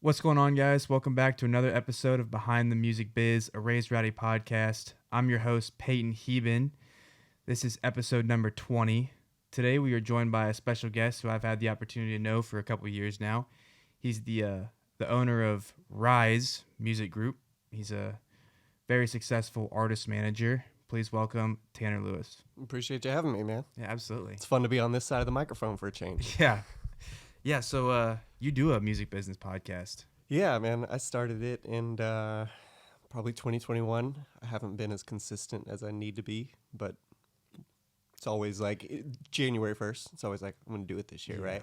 What's going on, guys? Welcome back to another episode of Behind the Music Biz, a Raised Rowdy podcast. I'm your host, Peyton, Heben. This is episode number 20. Today, we are joined by a special guest who I've had the opportunity to know for a couple years now. He's the owner of Rise Music Group. He's a very successful artist manager. Please welcome Tanner Lewis. Appreciate you having me, man. Yeah, absolutely. It's fun to be on this side of the microphone for a change. Yeah, so you do a music business podcast. Yeah, man. I started it in probably 2021. I haven't been as consistent as I need to be, but it's always like January 1st. It's always like, I'm going to do it this year, right?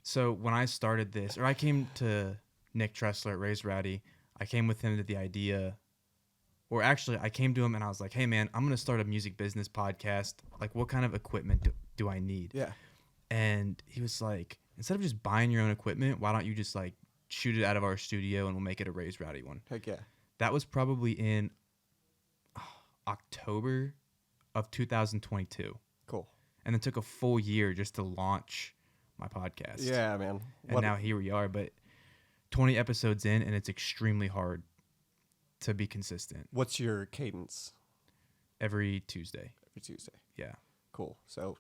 So when I started this, or I came to Nick Tressler at Raised Rowdy, I came with him to the idea, or actually I came to him and I was like, hey man, I'm going to start a music business podcast. Like, what kind of equipment do I need? Yeah. And he was like, instead of just buying your own equipment, why don't you just like shoot it out of our studio and we'll make it a Raised Rowdy one? Heck yeah. That was probably in October of 2022. Cool. And it took a full year just to launch my podcast. Yeah, man. And now here we are, but 20 episodes in, and it's extremely hard to be consistent. What's your cadence? Every Tuesday. Every Tuesday. Yeah. Cool. So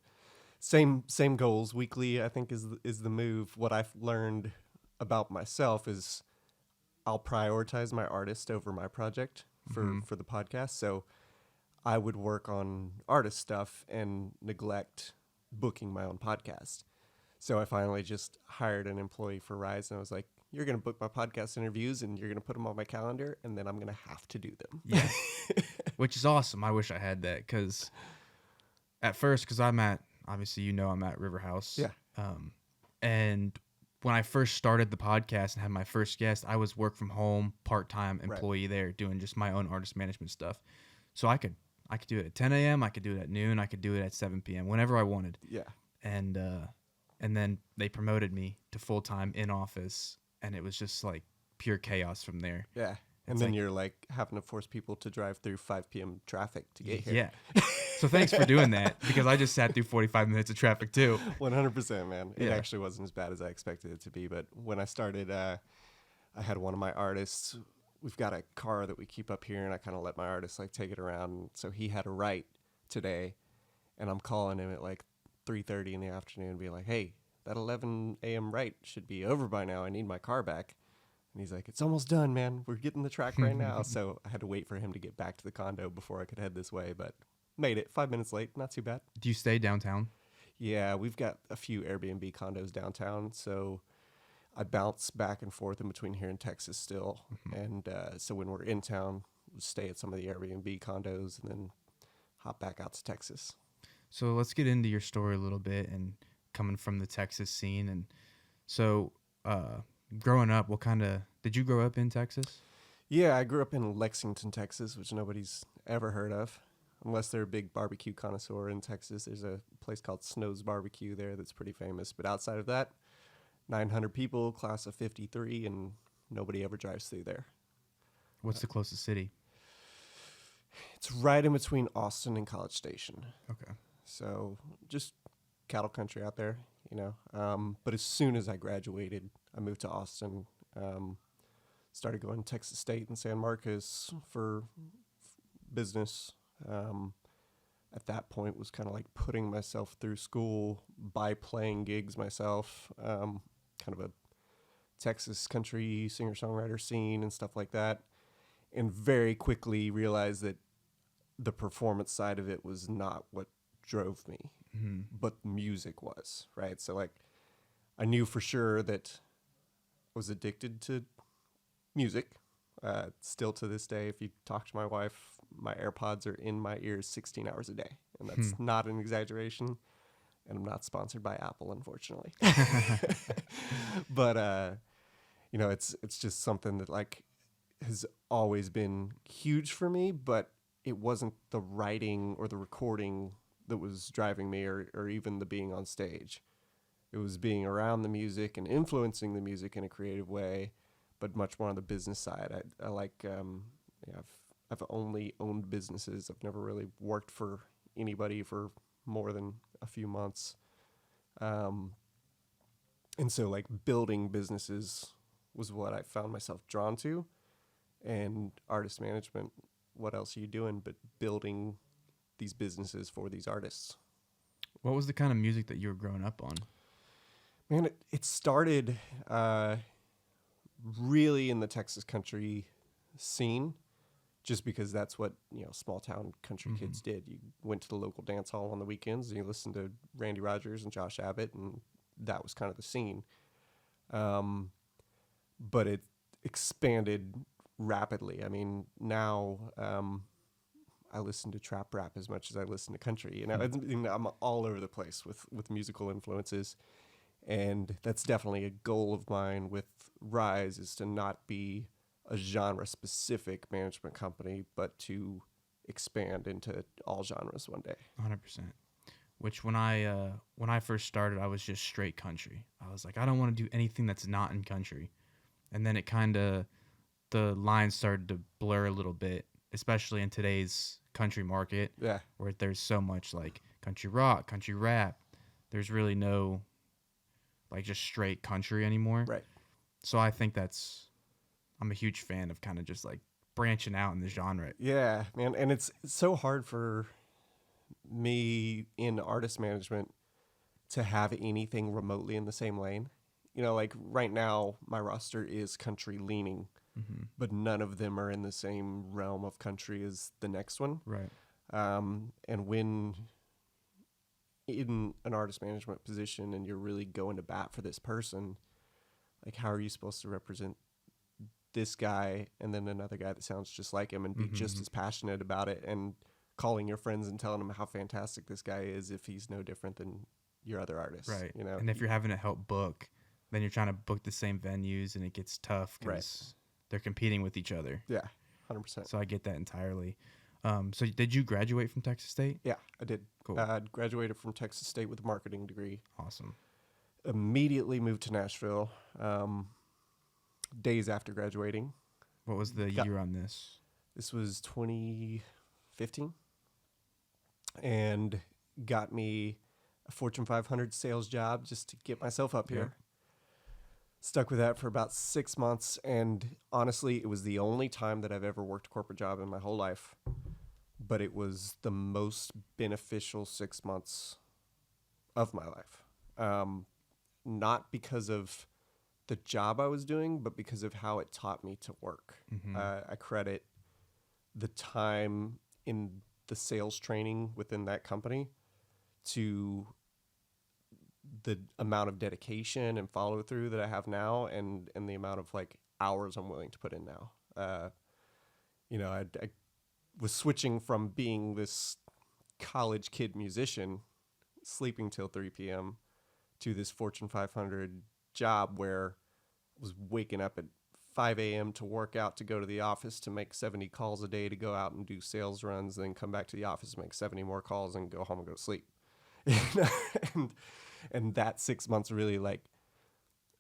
same goals. Weekly, I think, is the move. What I've learned about myself is I'll prioritize my artist over my project for the podcast. So I would work on artist stuff and neglect booking my own podcast. So I finally just hired an employee for Rise, and I was like, you're going to book my podcast interviews, and you're going to put them on my calendar, and then I'm going to have to do them. Yeah. Which is awesome. I wish I had that, because at first, because I'm at River House. Yeah. And when I first started the podcast and had my first guest, I was work from home, part-time employee there doing just my own artist management stuff. So I could do it at 10 a.m., I could do it at noon, I could do it at 7 p.m., whenever I wanted. Yeah. And then they promoted me to full-time in office, and it was just like pure chaos from there. Yeah. And then you're like having to force people to drive through 5 p.m. traffic to get here. Yeah. So thanks for doing that, because I just sat through 45 minutes of traffic too. 100%, man. It Yeah. actually wasn't as bad as I expected it to be. But when I started, I had one of my artists. We've got a car that we keep up here, and I kind of let my artist like take it around. So he had a write today, and I'm calling him at like 3:30 in the afternoon and be like, hey, that 11 a.m. write should be over by now. I need my car back. And he's like, it's almost done, man. We're getting the track right now. So I had to wait for him to get back to the condo before I could head this way, but made it 5 minutes late. Not too bad. Do you stay downtown? Yeah, we've got a few Airbnb condos downtown. So I bounce back and forth in between here and Texas still. And so when we're in town, we stay at some of the Airbnb condos and then hop back out to Texas. So let's get into your story a little bit, and coming from the Texas scene. And so growing up, did you grow up in Texas? Yeah, I grew up in Lexington, Texas, which nobody's ever heard of, unless they're a big barbecue connoisseur in Texas. There's a place called Snow's Barbecue there that's pretty famous. But outside of that, 900 people, class of 53, and nobody ever drives through there. What's the closest city? It's right in between Austin and College Station. Okay. So just cattle country out there, you know. But as soon as I graduated, I moved to Austin, started going to Texas State and San Marcos for business. At that point was kind of like putting myself through school by playing gigs myself, kind of a Texas country singer-songwriter scene and stuff like that, and very quickly realized that the performance side of it was not what drove me, but music was, right? So like I knew for sure that I was addicted to music. Still to this day, if you talk to my wife, my AirPods are in my ears 16 hours a day, and that's not an exaggeration. And I'm not sponsored by Apple, unfortunately. But you know, it's just something that like has always been huge for me, but it wasn't the writing or the recording that was driving me, or even the being on stage. It was being around the music and influencing the music in a creative way, but much more on the business side. I like, I've only owned businesses. I've never really worked for anybody for more than a few months. And so like building businesses was what I found myself drawn to. And artist management, what else are you doing but building these businesses for these artists? What was the kind of music that you were growing up on? Man, it started really in the Texas country scene, just because that's what, small town country kids did. You went to the local dance hall on the weekends and you listened to Randy Rogers and Josh Abbott, and that was kind of the scene. But it expanded rapidly. I mean, now I listen to trap rap as much as I listen to country. I'm all over the place with musical influences. And that's definitely a goal of mine with Rise, is to not be a genre-specific management company, but to expand into all genres one day. 100%. Which when I first started, I was just straight country. I was like, I don't want to do anything that's not in country. And then the lines started to blur a little bit, especially in today's country market, where there's so much like country rock, country rap. There's really no like just straight country anymore. Right. So I think I'm a huge fan of kind of just like branching out in the genre. Yeah, man. And it's so hard for me in artist management to have anything remotely in the same lane. Like right now, my roster is country leaning, but none of them are in the same realm of country as the next one. Right. And when in an artist management position and you're really going to bat for this person, like how are you supposed to represent this guy and then another guy that sounds just like him and be just as passionate about it, and calling your friends and telling them how fantastic this guy is if he's no different than your other artists? Right. And if you're having to help book, then you're trying to book the same venues and it gets tough because they're competing with each other. Yeah, 100%. So I get that entirely. So did you graduate from Texas State? Yeah, I did. Cool. I graduated from Texas State with a marketing degree. Awesome. Immediately moved to Nashville days after graduating. What was the year on this? This was 2015. And got me a Fortune 500 sales job just to get myself up here. Yep. Stuck with that for about 6 months. And honestly, it was the only time that I've ever worked a corporate job in my whole life. But it was the most beneficial 6 months of my life. Not because of the job I was doing, but because of how it taught me to work. I credit the time in the sales training within that company to the amount of dedication and follow through that I have now, and the amount of like hours I'm willing to put in now. I was switching from being this college kid musician sleeping till 3 p.m. to this Fortune 500 job where I was waking up at 5 a.m. to work out, to go to the office, to make 70 calls a day, to go out and do sales runs, then come back to the office, make 70 more calls, and go home and go to sleep. and that 6 months really, like,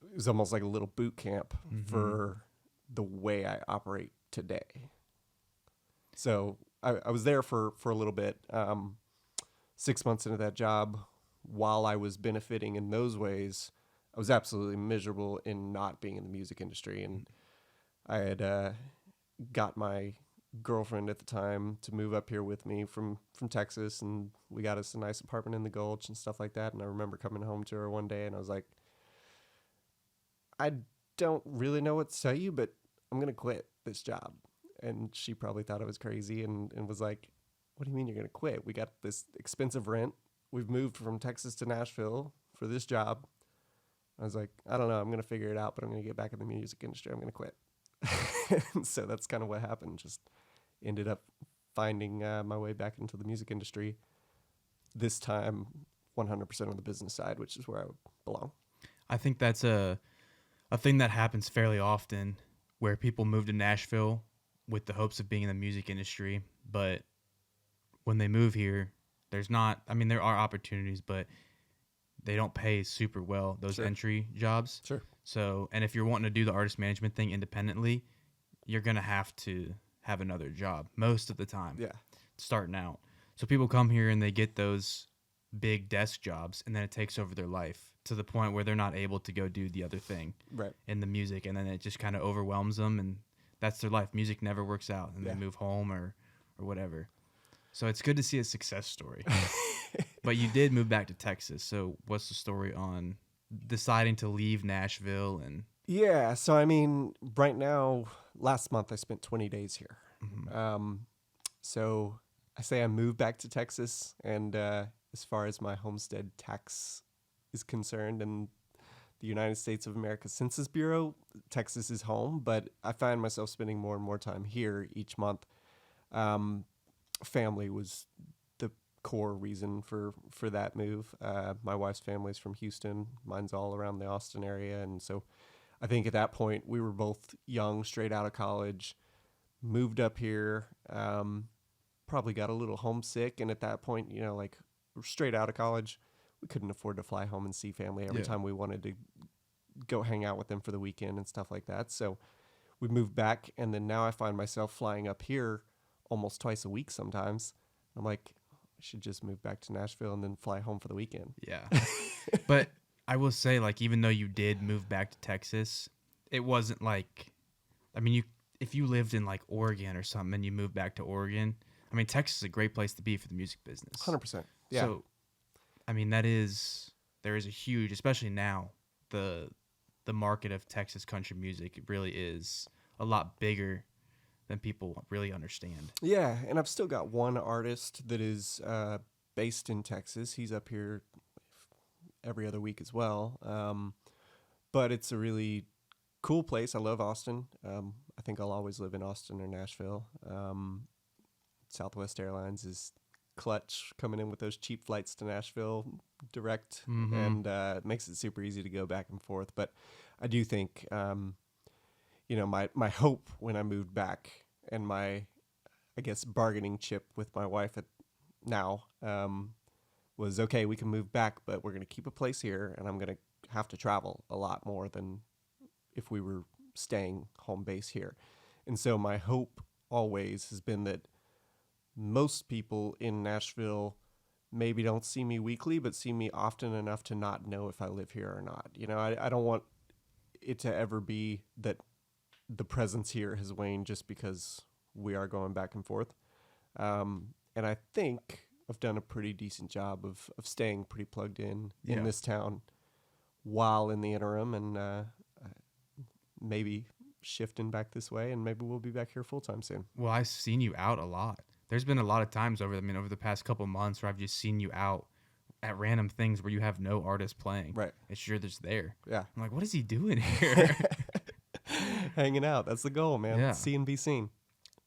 it was almost like a little boot camp for the way I operate today. So I was there for a little bit. 6 months into that job, while I was benefiting in those ways, I was absolutely miserable in not being in the music industry. And I had got my girlfriend at the time to move up here with me from Texas, and we got us a nice apartment in the Gulch and stuff like that. And I remember coming home to her one day, and I was like, I don't really know what to tell you, but I'm going to quit this job. And she probably thought I was crazy and was like, what do you mean you're going to quit? We got this expensive rent. We've moved from Texas to Nashville for this job. I was like, I don't know. I'm going to figure it out, but I'm going to get back in the music industry. I'm going to quit. So that's kind of what happened. Just ended up finding my way back into the music industry. This time, 100% on the business side, which is where I belong. I think that's a thing that happens fairly often, where people move to Nashville with the hopes of being in the music industry, but when they move here, there are opportunities, but they don't pay super well, those entry jobs. Sure. So, and if you're wanting to do the artist management thing independently, you're going to have to have another job most of the time. Yeah. Starting out. So people come here and they get those big desk jobs, and then it takes over their life to the point where they're not able to go do the other thing Right. in the music, and then it just kind of overwhelms them, and that's their life. Music never works out, and they move home or whatever. So it's good to see a success story. But you did move back to Texas. So what's the story on deciding to leave Nashville? And Yeah. So, I mean, right now, last month I spent 20 days here. So I say I moved back to Texas, and as far as my homestead tax is concerned and the United States of America Census Bureau, Texas is home, but I find myself spending more and more time here each month. Family was the core reason for that move. My wife's family's from Houston. Mine's all around the Austin area. And so I think at that point we were both young, straight out of college, moved up here, probably got a little homesick. And at that point, you know, like straight out of college, we couldn't afford to fly home and see family every time we wanted to go hang out with them for the weekend and stuff like that. So we moved back, and then now I find myself flying up here almost twice a week sometimes. I'm like, I should just move back to Nashville and then fly home for the weekend. Yeah. But I will say, like, even though you did move back to Texas, it wasn't like, I mean, if you lived in like Oregon or something and you moved back to Oregon, I mean, Texas is a great place to be for the music business. 100%. Yeah. So, I mean, there is a huge, especially now, the market of Texas country music, it really is a lot bigger than people really understand. Yeah, and I've still got one artist that is based in Texas. He's up here every other week as well. But it's a really cool place. I love Austin. I think I'll always live in Austin or Nashville. Southwest Airlines is clutch coming in with those cheap flights to Nashville direct, and it makes it super easy to go back and forth. But I do think, you know, my hope when I moved back, and my, I guess, bargaining chip with my wife now was, okay, we can move back, but we're going to keep a place here, and I'm going to have to travel a lot more than if we were staying home base here. And so my hope always has been that most people in Nashville maybe don't see me weekly, but see me often enough to not know if I live here or not. You know, I don't want it to ever be that the presence here has waned just because we are going back and forth. And I think I've done a pretty decent job of staying pretty plugged in this town while in the interim, and maybe shifting back this way, and maybe we'll be back here full time soon. Well, I've seen you out a lot. There's been a lot of times over the past couple months where I've just seen you out at random things where you have no artist playing. Right. It's you're just there. Yeah. I'm like, what is he doing here? Hanging out. That's the goal, man. Yeah. See and be seen.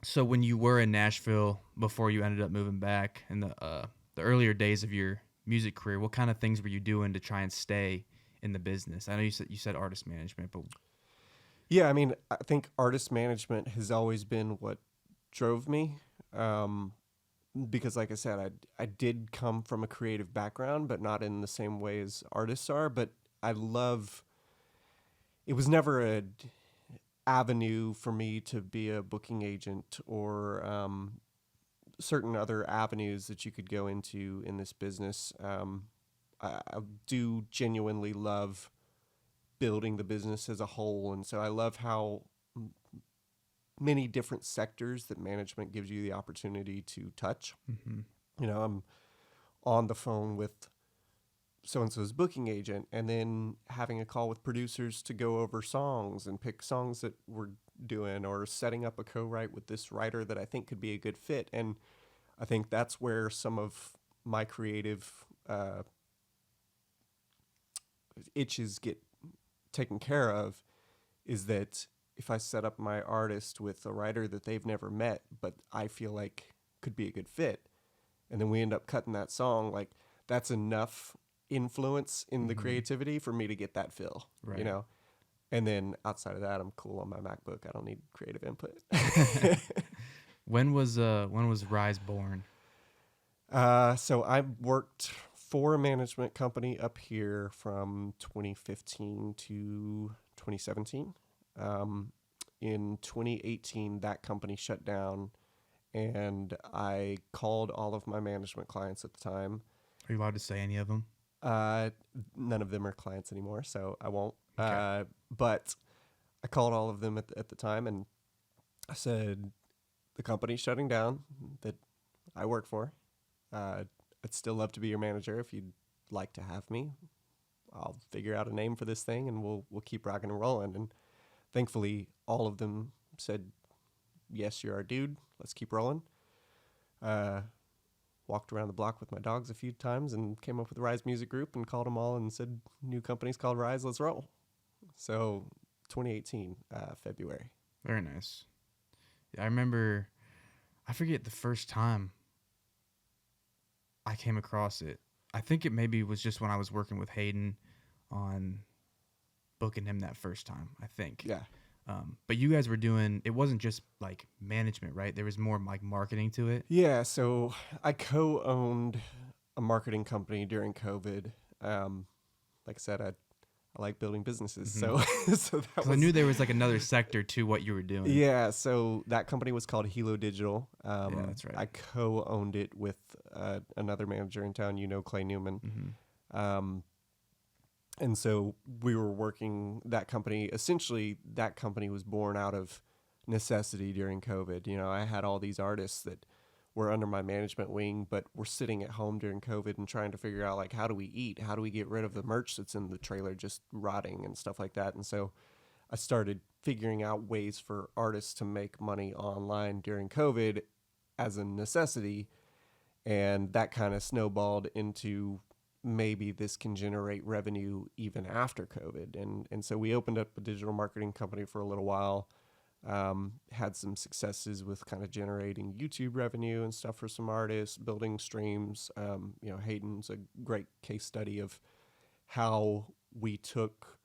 So when you were in Nashville before you ended up moving back in the earlier days of your music career, what kind of things were you doing to try and stay in the business? I know you said artist management, but yeah, I mean, I think artist management has always been what drove me. Because like I said, I did come from a creative background, but not in the same way as artists are. But it was never a avenue for me to be a booking agent or certain other avenues that you could go into in this business. I do genuinely love building the business as a whole, and so I love how many different sectors that management gives you the opportunity to touch. You know, I'm on the phone with so-and-so's booking agent, and then having a call with producers to go over songs and pick songs that we're doing, or setting up a co-write with this writer that I think could be a good fit. And I think that's where some of my creative itches get taken care of, is that if I set up my artist with a writer that they've never met, but I feel like could be a good fit, and then we end up cutting that song, like that's enough influence in the creativity for me to get that feel, right. You know? And then outside of that, I'm cool on my MacBook. I don't need creative input. When was Rise born? So I worked for a management company up here from 2015 to 2017. In 2018, that company shut down, and I called all of my management clients at the time Are you allowed to say any of them? None of them are clients anymore, so I won't. Okay. But I called all of them at the time, and I said, the company's shutting down that I work for. I'd still love to be your manager if you'd like to have me. I'll figure out a name for this thing, and we'll keep rocking and rolling. And thankfully, all of them said, yes, you're our dude. Let's keep rolling. Walked around the block with my dogs a few times and came up with the Rise Music Group and called them all and said, new company's called Rise, let's roll. So 2018, February. Very nice. Yeah, I remember, I forget the first time I came across it. I think it maybe was just when I was working with Hayden on booking him that first time, I think. Yeah. But you guys were doing, it wasn't just like management, right? There was more like marketing to it. Yeah, so I co-owned a marketing company during COVID. Like I said, I like building businesses, so so that was. I knew there was like another sector to what you were doing. Yeah, so that company was called Hilo Digital. Yeah, that's right. I co-owned it with another manager in town, Clay Newman. And so we were working that company. Essentially, that company was born out of necessity during COVID. I had all these artists that were under my management wing, but were sitting at home during COVID and trying to figure out, like, how do we eat? How do we get rid of the merch that's in the trailer just rotting and stuff like that? And so I started figuring out ways for artists to make money online during COVID as a necessity. And that kind of snowballed into maybe this can generate revenue even after COVID. And so we opened up a digital marketing company for a little while, had some successes with kind of generating YouTube revenue and stuff for some artists, building streams. Hayden's a great case study of how we took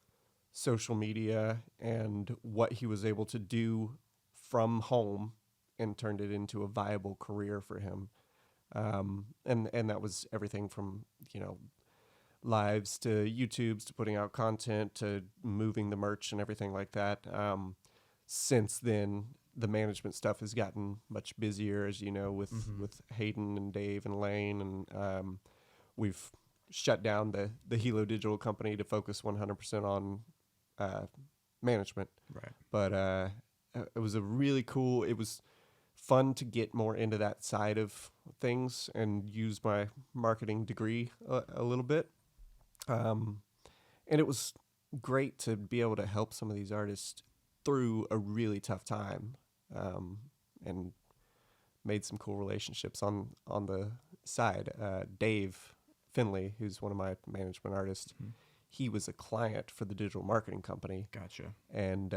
social media and what he was able to do from home and turned it into a viable career for him. And that was everything from, lives to YouTubes to putting out content to moving the merch and everything like that. Since then, the management stuff has gotten much busier, as you know, with Hayden and Dave and Lane. And we've shut down the Hilo Digital company to focus 100% on management. Right. But it was it was fun to get more into that side of things and use my marketing degree a little bit. And it was great to be able to help some of these artists through a really tough time, and made some cool relationships on the side. Dave Fenley, who's one of my management artists, he was a client for the digital marketing company. Gotcha. And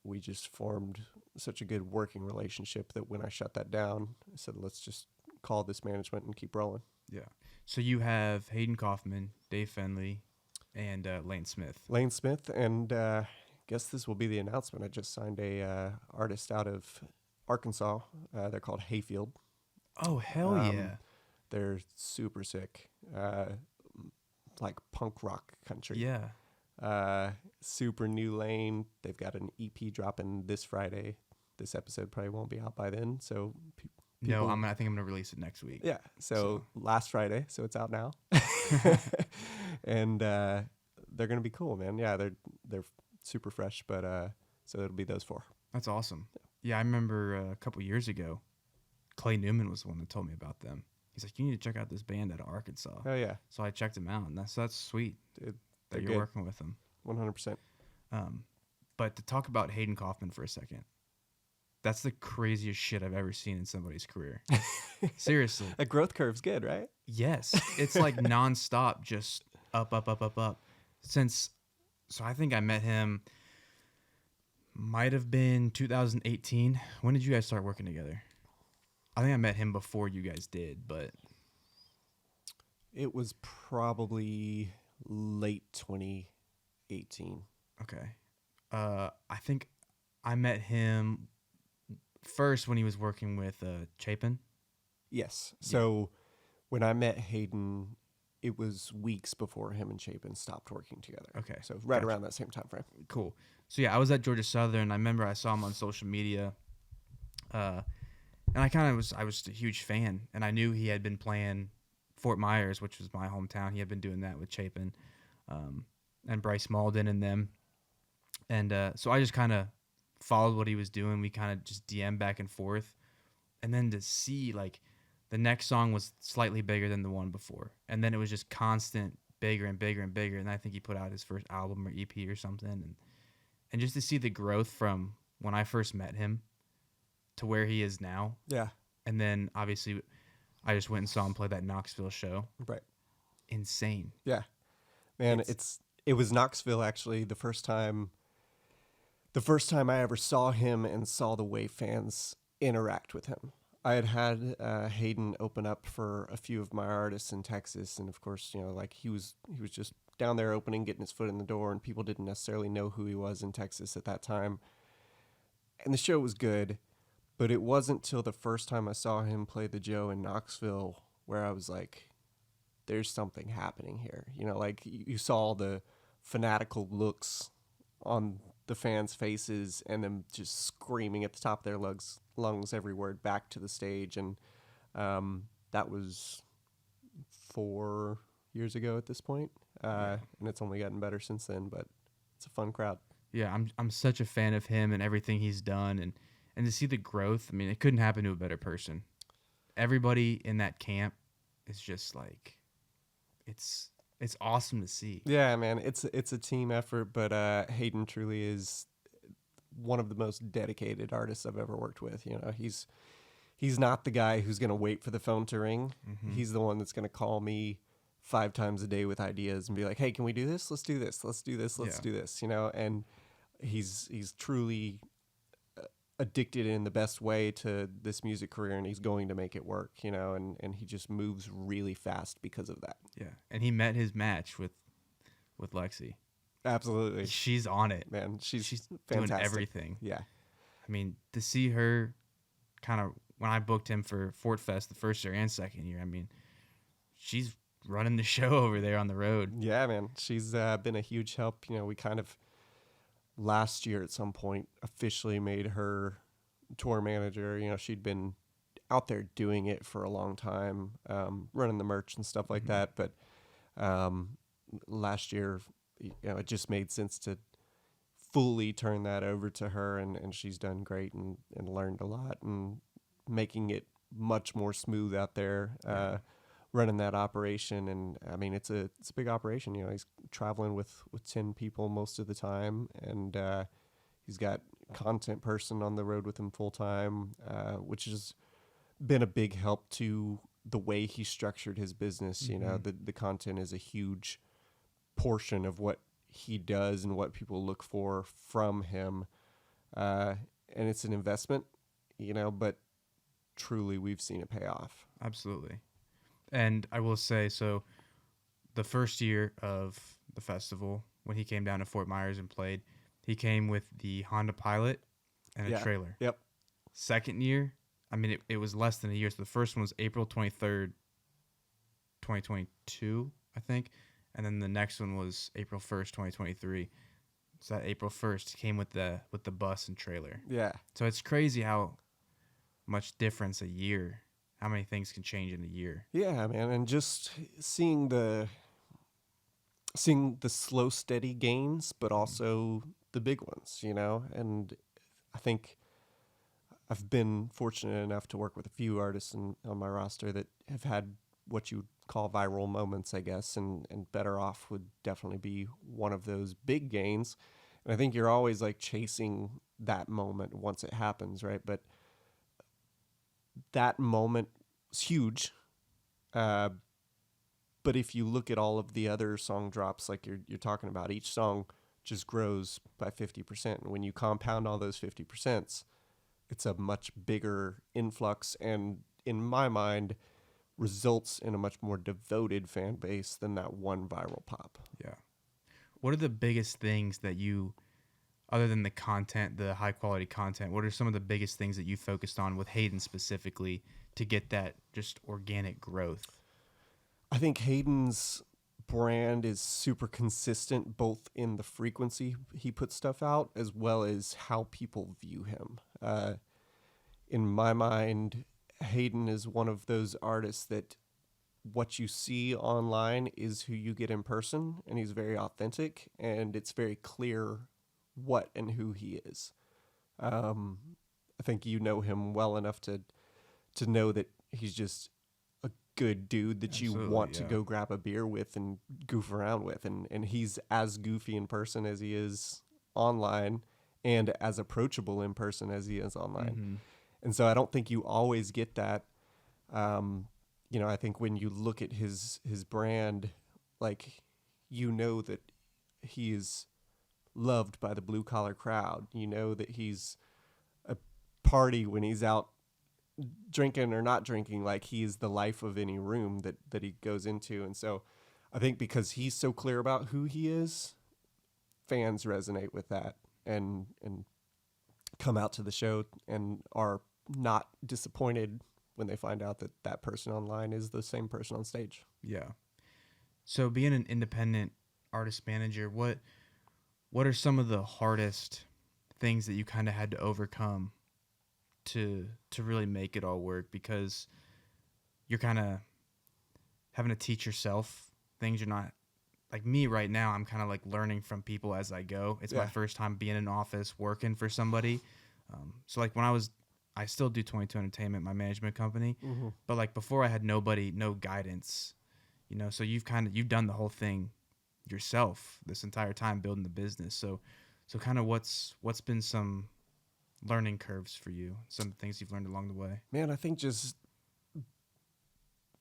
we just formed such a good working relationship that when I shut that down, I said, let's just call this management and keep rolling. Yeah. So you have Hayden Coffman, Dave Fenley, and Lane Smith. Lane Smith, and guess this will be the announcement. I just signed a artist out of Arkansas. They're called Hayfield. Oh, hell yeah. They're super sick. Like punk rock country. Yeah. Super new lane. They've got an EP dropping this Friday. This episode probably won't be out by then. So no, I think I'm gonna release it next week. Yeah. So last Friday. So it's out now. And they're gonna be cool, man. Yeah, they're super fresh. But so it'll be those four. That's awesome. Yeah, I remember a couple years ago, Clay Newman was the one that told me about them. He's like, you need to check out this band out of Arkansas. Oh yeah. So I checked them out, and that's sweet. Dude, that you're good. working with them. 100%. But to talk about Hayden Coffman for a second, that's the craziest shit I've ever seen in somebody's career. Seriously. A growth curve's good, right? Yes. It's like nonstop, just up. So I think I met him, might have been 2018. When did you guys start working together? I think I met him before you guys did, but it was probably late 2018. Okay. I think I met him first when he was working with Chapin. Yes. So when I met Hayden, it was weeks before him and Chapin stopped working together. Okay. So right around that same time frame. Cool. So yeah, I was at Georgia Southern. I remember I saw him on social media. And I was a huge fan, and I knew he had been playing Fort Myers, which was my hometown. He had been doing that with Chapin and Bryce Malden and them. And so I just kind of followed what he was doing. We kind of just DM back and forth. And then to see, like, the next song was slightly bigger than the one before. And then it was just constant bigger and bigger and bigger. And I think he put out his first album or EP or something. And just to see the growth from when I first met him to where he is now. Yeah. And then, obviously, I just went and saw him play that Knoxville show. Right. Insane. Yeah. Man, it was Knoxville, actually, the first time I ever saw him and saw the way fans interact with him. I had Hayden open up for a few of my artists in Texas, and of course, like he was just down there opening, getting his foot in the door, and people didn't necessarily know who he was in Texas at that time. And the show was good, but it wasn't till the first time I saw him play the Joe in Knoxville where I was like, there's something happening here. Like you saw the fanatical looks on the fans' faces and them just screaming at the top of their lungs every word back to the stage. And that was 4 years ago at this point. And it's only gotten better since then, but it's a fun crowd. Yeah, I'm such a fan of him and everything he's done. And to see the growth, I mean, it couldn't happen to a better person. Everybody in that camp is just like, it's awesome to see. Yeah, man, it's a team effort, but Hayden truly is one of the most dedicated artists I've ever worked with. He's not the guy who's going to wait for the phone to ring. Mm-hmm. He's the one that's going to call me 5 times a day with ideas and be like, hey, can we do this? Let's do this. Let's do this. Let's do this. And he's truly addicted in the best way to this music career, and he's going to make it work, and he just moves really fast because of that. Yeah. And he met his match with Lexi. Absolutely. She's on it, man. She's doing everything. Yeah. I mean, to see her kind of, when I booked him for Fort Fest the first year and second year, I mean, she's running the show over there on the road. Yeah, man. She's been a huge help. We kind of last year at some point officially made her tour manager. She'd been out there doing it for a long time, running the merch and stuff like that. But last year, it just made sense to fully turn that over to her, and she's done great and learned a lot and making it much more smooth out there. Running that operation, and I mean it's a big operation. He's traveling with 10 people most of the time, and he's got content person on the road with him full time, which has been a big help to the way he structured his business. The content is a huge portion of what he does and what people look for from him, and it's an investment, but truly we've seen it pay off. Absolutely. And I will say, so the first year of the festival, when he came down to Fort Myers and played, he came with the Honda Pilot and a trailer. Yep. Second year, I mean, it was less than a year. So the first one was April 23rd, 2022, I think. And then the next one was April 1st, 2023. So that April 1st came with the bus and trailer. Yeah. So it's crazy how much difference a year, how many things can change in a year. Yeah, man, and just seeing the slow, steady gains, but also the big ones, and I think I've been fortunate enough to work with a few artists on my roster that have had what you would call viral moments, I guess, and Better Off would definitely be one of those big gains. And I think you're always like chasing that moment once it happens, right? But that moment is huge. But if you look at all of the other song drops like you're talking about, each song just grows by 50%. And when you compound all those 50%, it's a much bigger influx, and in my mind, results in a much more devoted fan base than that one viral pop. Yeah. What are the biggest things that you, other than the content, the high quality content, what are some of the biggest things that you focused on with Hayden specifically to get that just organic growth? I think Hayden's brand is super consistent, both in the frequency he puts stuff out as well as how people view him. In my mind, Hayden is one of those artists that what you see online is who you get in person, and he's very authentic, and it's very clear what and who he is. I think you know him well enough to know that he's just a good dude that Absolutely, you want to yeah. go grab a beer with and goof around with, and he's as goofy in person as he is online, and as approachable in person as he is online. Mm-hmm. And so I don't think you always get that. I think when you look at his brand, like, you know that he is loved by the blue collar crowd. You know that he's a party when he's out drinking or not drinking. Like, he is the life of any room that he goes into. And so I think because he's so clear about who he is, fans resonate with that and come out to the show and are not disappointed when they find out that that person online is the same person on stage. Yeah. So being an independent artist manager, what are some of the hardest things that you kind of had to overcome to really make it all work? Because you're kind of having to teach yourself things you're not, like me right now, I'm kind of like learning from people as I go. It's my first time being in an office working for somebody. So like when I still do 22 Entertainment, my management company, but like before I had no guidance, so you've done the whole thing yourself this entire time building the business. So kind of what's been some learning curves for you, some things you've learned along the way? Man, I think just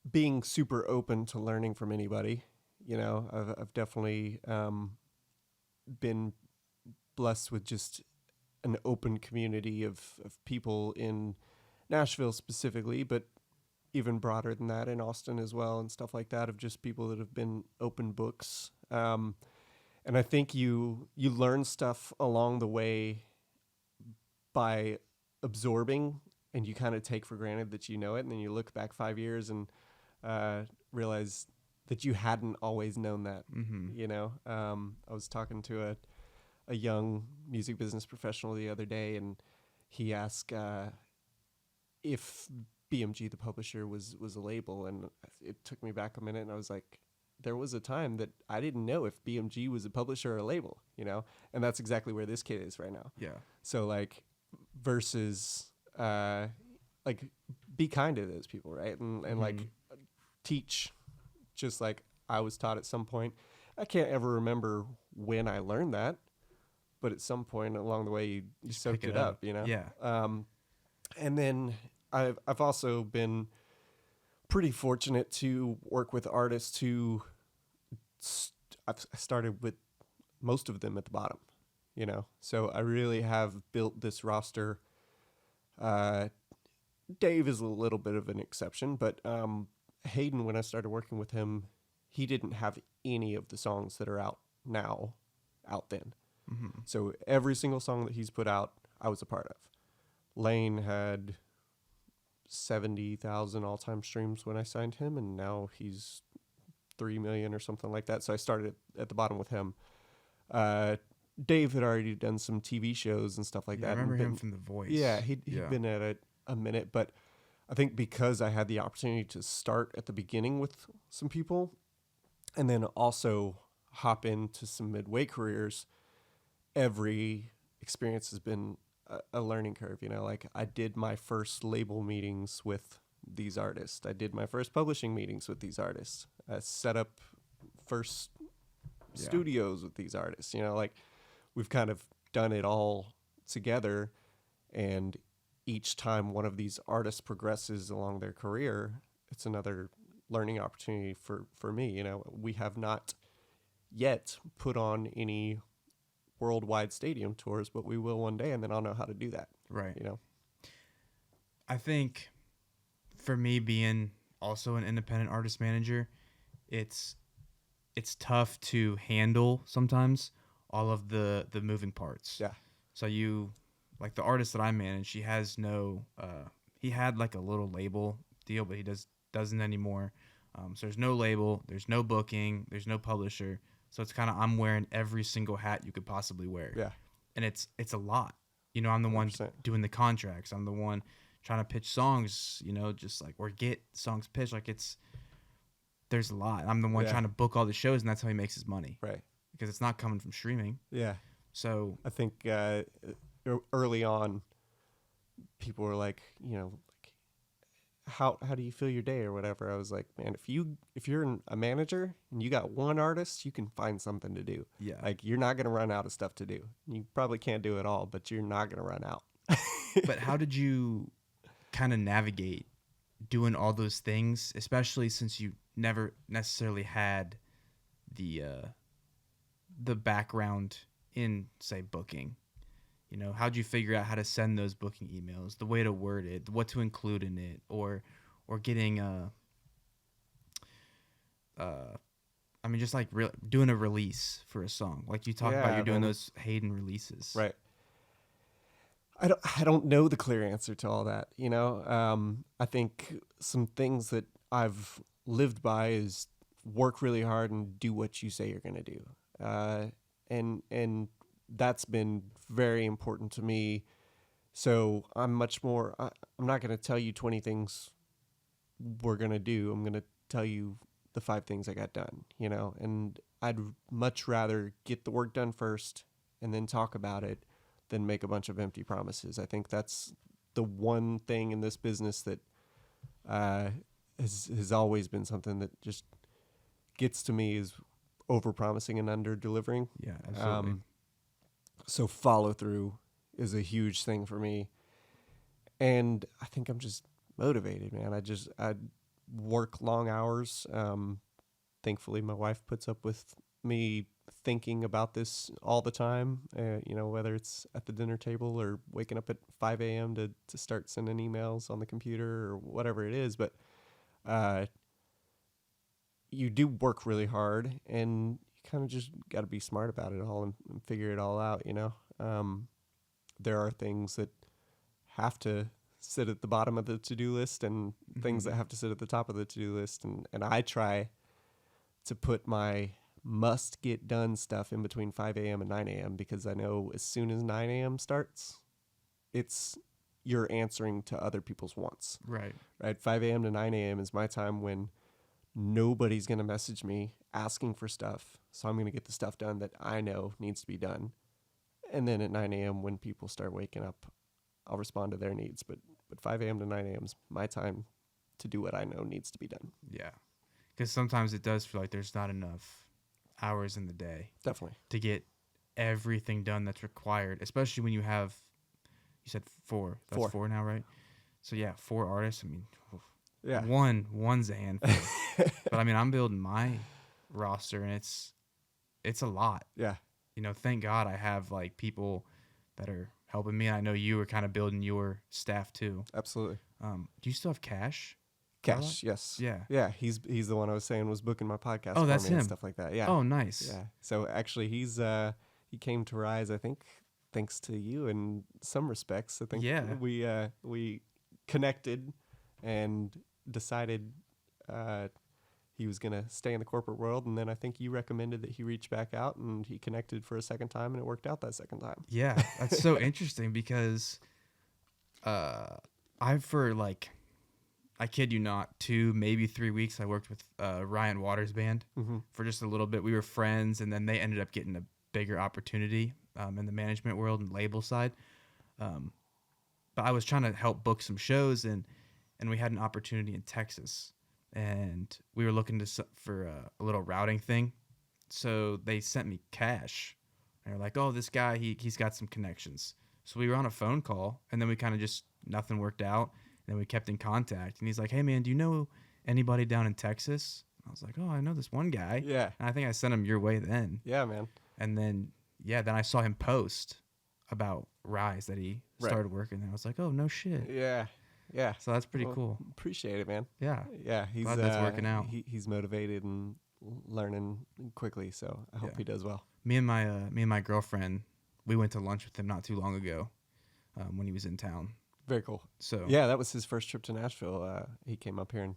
being super open to learning from anybody. I've definitely been blessed with just an open community of people in Nashville specifically, but even broader than that in Austin as well, and stuff like that, of just people that have been open books. And I think you learn stuff along the way by absorbing, and you kind of take for granted that you know it, and then you look back 5 years and realize that you hadn't always known that. I was talking to a young music business professional the other day, and he asked if BMG, the publisher, was a label, and it took me back a minute, and I was like, there was a time that I didn't know if BMG was a publisher or a label, and that's exactly where this kid is right now. Yeah. So like, versus like, be kind to those people, right? And like, teach, just like I was taught at some point. I can't ever remember when I learned that, but at some point along the way, you soaked it up, Yeah. And then I've also been pretty fortunate to work with artists who I've started with most of them at the bottom, So I really have built this roster. Dave is a little bit of an exception, but Hayden, when I started working with him, he didn't have any of the songs that are out now out then. So every single song that he's put out, I was a part of. Lane had 70,000 all-time streams when I signed him, and now he's 3 million or something like that. So I started at the bottom with him. Dave had already done some TV shows and stuff like that. I remember him from The Voice. Yeah, he'd been at it a minute, but I think because I had the opportunity to start at the beginning with some people and then also hop into some midway careers, every experience has been a learning curve. Like, I did my first label meetings with these artists. I did my first publishing meetings with these artists. I set up first studios with these artists. Like, we've kind of done it all together, and each time one of these artists progresses along their career, it's another learning opportunity for me. We have not yet put on any worldwide stadium tours, but we will one day, and then I'll know how to do that. Right. I think for me, being also an independent artist manager, it's tough to handle sometimes all of the moving parts. Yeah. So like the artist that I manage, he has no, he had like a little label deal, but he doesn't anymore. So there's no label, there's no booking, there's no publisher. So it's kind of, I'm wearing every single hat you could possibly wear. Yeah. And it's a lot. I'm the one 100%. doing the contracts. I'm the one trying to pitch songs, just like, or get songs pitched. Like, it's there's a lot. I'm the one trying to book all the shows, and that's how he makes his money. Right. Because it's not coming from streaming. Yeah. So I think early on, people were like, like, how do you feel your day or whatever? I was like, man, if you're a manager and you got one artist, you can find something to do. Yeah. Like, you're not going to run out of stuff to do. You probably can't do it all, but you're not going to run out. But how did you kind of navigate doing all those things, especially since you never necessarily had the background in, say, booking? How'd you figure out how to send those booking emails, the way to word it, what to include in it, or getting just like doing a release for a song, like you talked about, you're doing those Hayden releases, right? I don't know the clear answer to all that. I think some things that I've lived by is work really hard and do what you say you're going to do. And that's been very important to me. So I'm much more, I'm not going to tell you 20 things we're going to do. I'm going to tell you the 5 things I got done, and I'd much rather get the work done first and then talk about it than make a bunch of empty promises. I think that's the one thing in this business that has always been something that just gets to me, is over promising and under delivering. Yeah, absolutely. So follow through is a huge thing for me. And I think I'm just motivated, man. I work long hours. Thankfully, my wife puts up with me thinking about this all the time, whether it's at the dinner table or waking up at 5 a.m. to start sending emails on the computer or whatever it is. But you do work really hard, and you kind of just got to be smart about it all and figure it all out, There are things that have to sit at the bottom of the to-do list and things that have to sit at the top of the to-do list. And I try to put my must-get-done stuff in between 5 a.m. and 9 a.m. because I know as soon as 9 a.m. starts, you're answering to other people's wants. Right. 5 a.m. to 9 a.m. is my time when nobody's going to message me asking for stuff. So I'm going to get the stuff done that I know needs to be done. And then at 9 a.m. when people start waking up, I'll respond to their needs. But 5 a.m. to 9 a.m. is my time to do what I know needs to be done. Yeah. Because sometimes it does feel like there's not enough hours in the day. Definitely. To get everything done that's required, especially when you have, you said 4. That's 4 now, right? So yeah, 4 artists. I mean, yeah. One's a handful. But I mean, I'm building my roster, and it's a lot. Yeah. Thank God I have like people that are helping me. And I know you were kind of building your staff too. Absolutely. Do you still have Cash? Cash, yes. Yeah. Yeah, he's the one I was saying was booking my podcast for me him. and stuff like that. Yeah. Oh, nice. Yeah. So actually he came to Rise, I think, thanks to you in some respects. I think we connected and decided he was going to stay in the corporate world, and then I think you recommended that he reach back out, and he connected for a second time, and it worked out that second time. Yeah, that's so interesting because I kid you not, 2, maybe 3 weeks, I worked with Ryan Waters' band for just a little bit. We were friends, and then they ended up getting a bigger opportunity in the management world and label side. But I was trying to help book some shows, and we had an opportunity in Texas, and we were looking for a little routing thing. So they sent me Cash. And they're like, oh, this guy, he's got some connections. So we were on a phone call, and then we kind of just, nothing worked out. And then we kept in contact, and he's like, hey, man, do you know anybody down in Texas? I was like, oh, I know this one guy. Yeah. And I think I sent him your way then. Yeah, man. And then, then I saw him post about Rise that he started working there. I was like, oh, no shit. Yeah. Yeah. So that's pretty cool. Appreciate it, man. Yeah. Yeah. He's glad that's working out. He's motivated and learning quickly, so I hope he does well. Me and my girlfriend, we went to lunch with him not too long ago when he was in town. Very cool. So yeah, that was his first trip to Nashville. He came up here and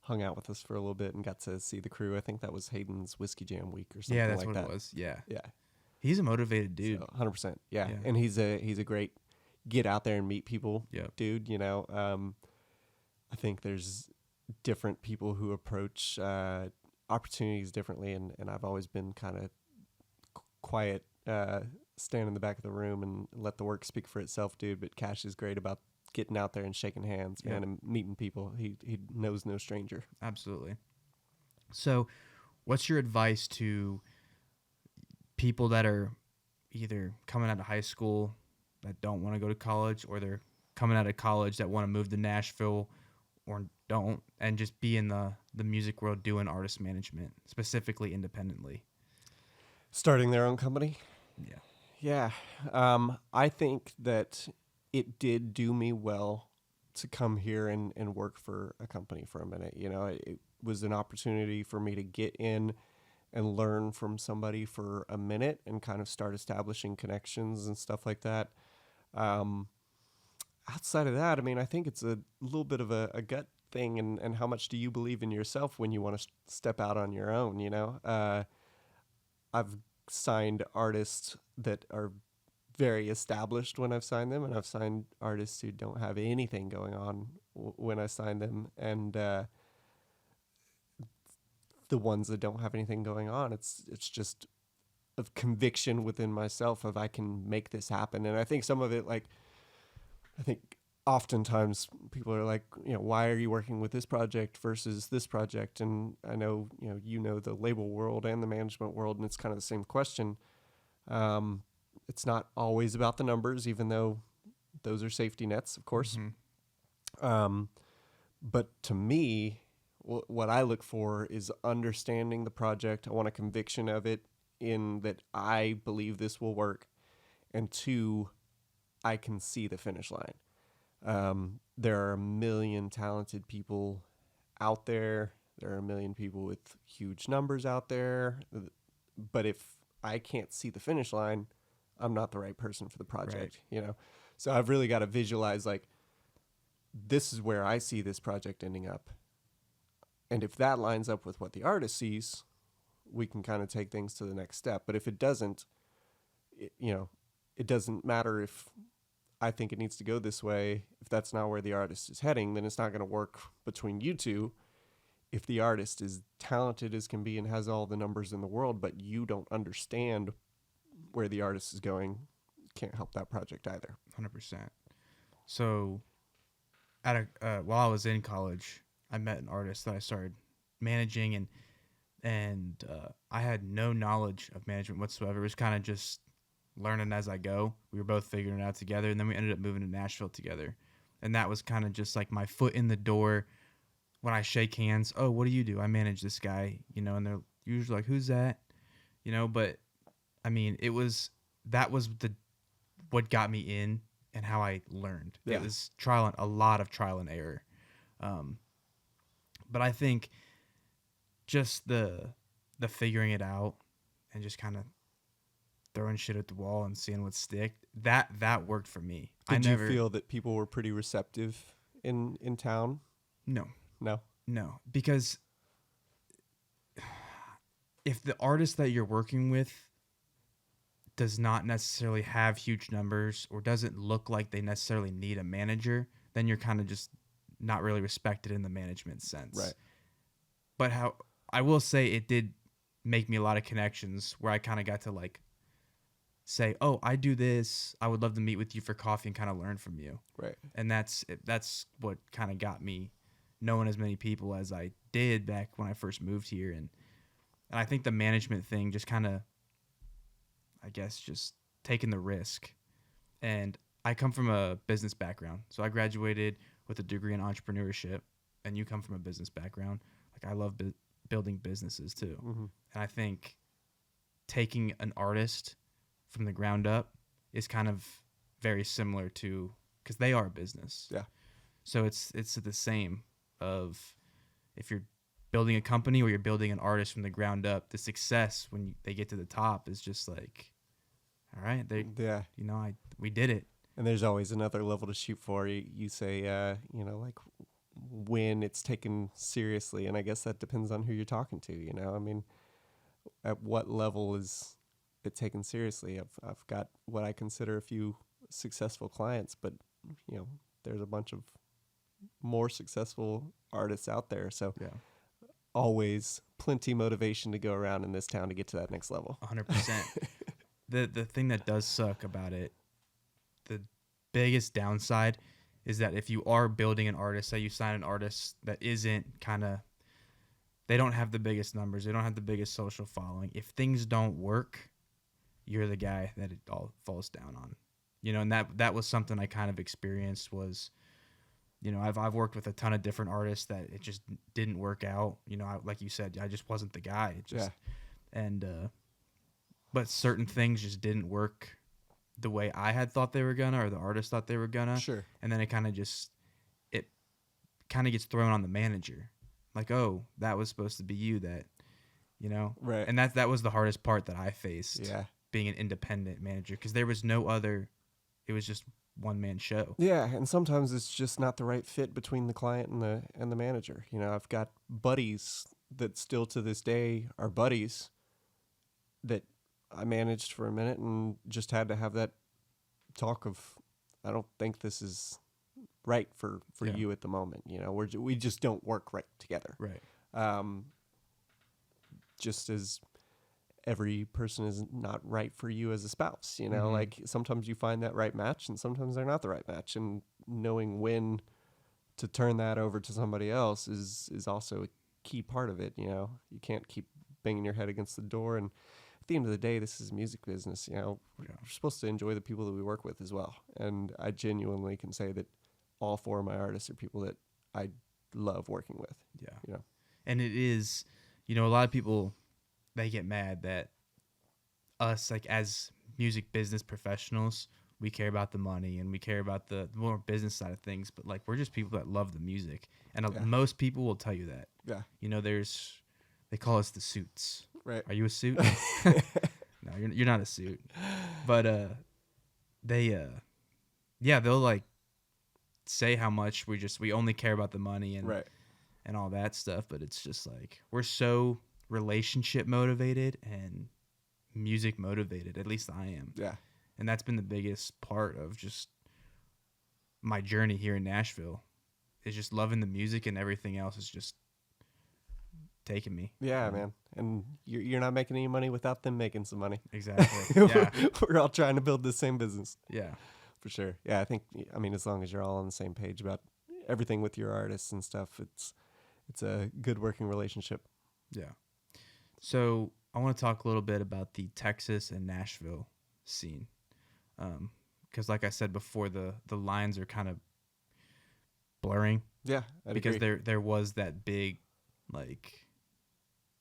hung out with us for a little bit and got to see the crew. I think that was Hayden's Whiskey Jam week or something like that. Yeah, that's what it was. Yeah. Yeah. He's a motivated dude. So, 100%. Yeah. And he's a great get out there and meet people dude, I think there's different people who approach opportunities differently, and I've always been kind of quiet, stand in the back of the room and let the work speak for itself, dude. But Cash is great about getting out there and shaking hands, man, and meeting people. He knows no stranger. Absolutely. So, what's your advice to people that are either coming out of high school that don't want to go to college, or they're coming out of college that want to move to Nashville or don't, and just be in the music world doing artist management, specifically independently? Starting their own company? Yeah. Yeah. I think that it did do me well to come here and work for a company for a minute. You know, it was an opportunity for me to get in and learn from somebody for a minute and kind of start establishing connections and stuff like that. Outside of that, I mean, I think it's a little bit of a gut thing, and how much do you believe in yourself when you want to step out on your own, you know? I've signed artists that are very established when I've signed them, and I've signed artists who don't have anything going on when I sign them, and the ones that don't have anything going on, it's just of conviction within myself of I can make this happen. And I think some of it, like, I think oftentimes people are like, you know, why are you working with this project versus this project? And I know, you know the label world and the management world, and it's kind of the same question. It's not always about the numbers, even though those are safety nets, of course. Mm-hmm. But to me, what I look for is understanding the project. I want a conviction of it, in that I believe this will work, and two, I can see the finish line. There are a million talented people out there. There are a million people with huge numbers out there. But if I can't see the finish line, I'm not the right person for the project, you know? So I've really got to visualize, like, this is where I see this project ending up. And if that lines up with what the artist sees, we can kind of take things to the next step. But if it doesn't, it doesn't matter if I think it needs to go this way. If that's not where the artist is heading, then it's not going to work between you two. If the artist is talented as can be and has all the numbers in the world, but you don't understand where the artist is going, can't help that project either. 100%. So, while I was in college, I met an artist that I started managing, and I had no knowledge of management whatsoever. It was kind of just learning as I go. We were both figuring it out together, and then we ended up moving to Nashville together. And that was kind of just like my foot in the door. When I shake hands, oh, what do you do? I manage this guy, you know, and they're usually like, who's that? You know, but I mean, that was what got me in and how I learned. Yeah. It was a lot of trial and error. But I think just the figuring it out and just kind of throwing shit at the wall and seeing what stick, that worked for me. Did you feel that people were pretty receptive in town? No, because if the artist that you're working with does not necessarily have huge numbers or doesn't look like they necessarily need a manager, then you're kind of just not really respected in the management sense. Right. But I will say it did make me a lot of connections where I kind of got to like say, oh, I do this. I would love to meet with you for coffee and kind of learn from you. Right. And that's what kind of got me knowing as many people as I did back when I first moved here. And I think the management thing just kind of, I guess, just taking the risk. And I come from a business background. So I graduated with a degree in entrepreneurship, and you come from a business background. Like, I love building businesses too. Mm-hmm. And I think taking an artist from the ground up is kind of very similar to, because they are a business. Yeah. So it's the same of if you're building a company or you're building an artist from the ground up, the success when they get to the top is just like, all right, we did it. And there's always another level to shoot for. You say, like when it's taken seriously, and I guess that depends on who you're talking to. You know, I mean, at what level is it taken seriously? I've got what I consider a few successful clients, but there's a bunch of more successful artists out there. So always plenty motivation to go around in this town to get to that next level. 100%. The thing that does suck about it, the biggest downside is that if you are building an artist, say you sign an artist that isn't kind of, they don't have the biggest numbers, they don't have the biggest social following. If things don't work, you're the guy that it all falls down on. You know, and that was something I kind of experienced was, you know, I've worked with a ton of different artists that it just didn't work out. You know, like you said, I just wasn't the guy. It just, but certain things just didn't work the way I had thought they were gonna, or the artist thought they were gonna. Sure. And then it kind of gets thrown on the manager. Like, oh, that was supposed to be you that, you know? Right. And that was the hardest part that I faced. Yeah. Being an independent manager, because there was no other, it was just one man show. Yeah, and sometimes it's just not the right fit between the client and the manager. You know, I've got buddies that still to this day are buddies that I managed for a minute and just had to have that talk of, I don't think this is right for you at the moment. You know, we just don't work right together. Right. Just as every person is not right for you as a spouse, you know, like sometimes you find that right match and sometimes they're not the right match, and knowing when to turn that over to somebody else is also a key part of it. You know, you can't keep banging your head against the door, and at the end of the day, this is a music business. You know, we're supposed to enjoy the people that we work with as well, and I genuinely can say that all 4 of my artists are people that I love working with. Yeah. You know, and it is, you know, a lot of people, they get mad that us, like, as music business professionals, we care about the money and we care about the more business side of things, but like, we're just people that love the music, and most people will tell you that. Yeah. You know, they call us the suits. Right. Are you a suit? No, you're not a suit. But they'll like say how much we only care about the money and all that stuff, but it's just like, we're so relationship motivated and music motivated. At least I am. Yeah. And that's been the biggest part of just my journey here in Nashville, is just loving the music, and everything else is just taking me. Yeah, man. And you're not making any money without them making some money. Exactly. Yeah. We're all trying to build the same business. Yeah. For sure. Yeah, I mean, as long as you're all on the same page about everything with your artists and stuff, it's a good working relationship. Yeah. So I want to talk a little bit about the Texas and Nashville scene. Because like I said before, the lines are kind of blurring. Yeah, because there was that big, like,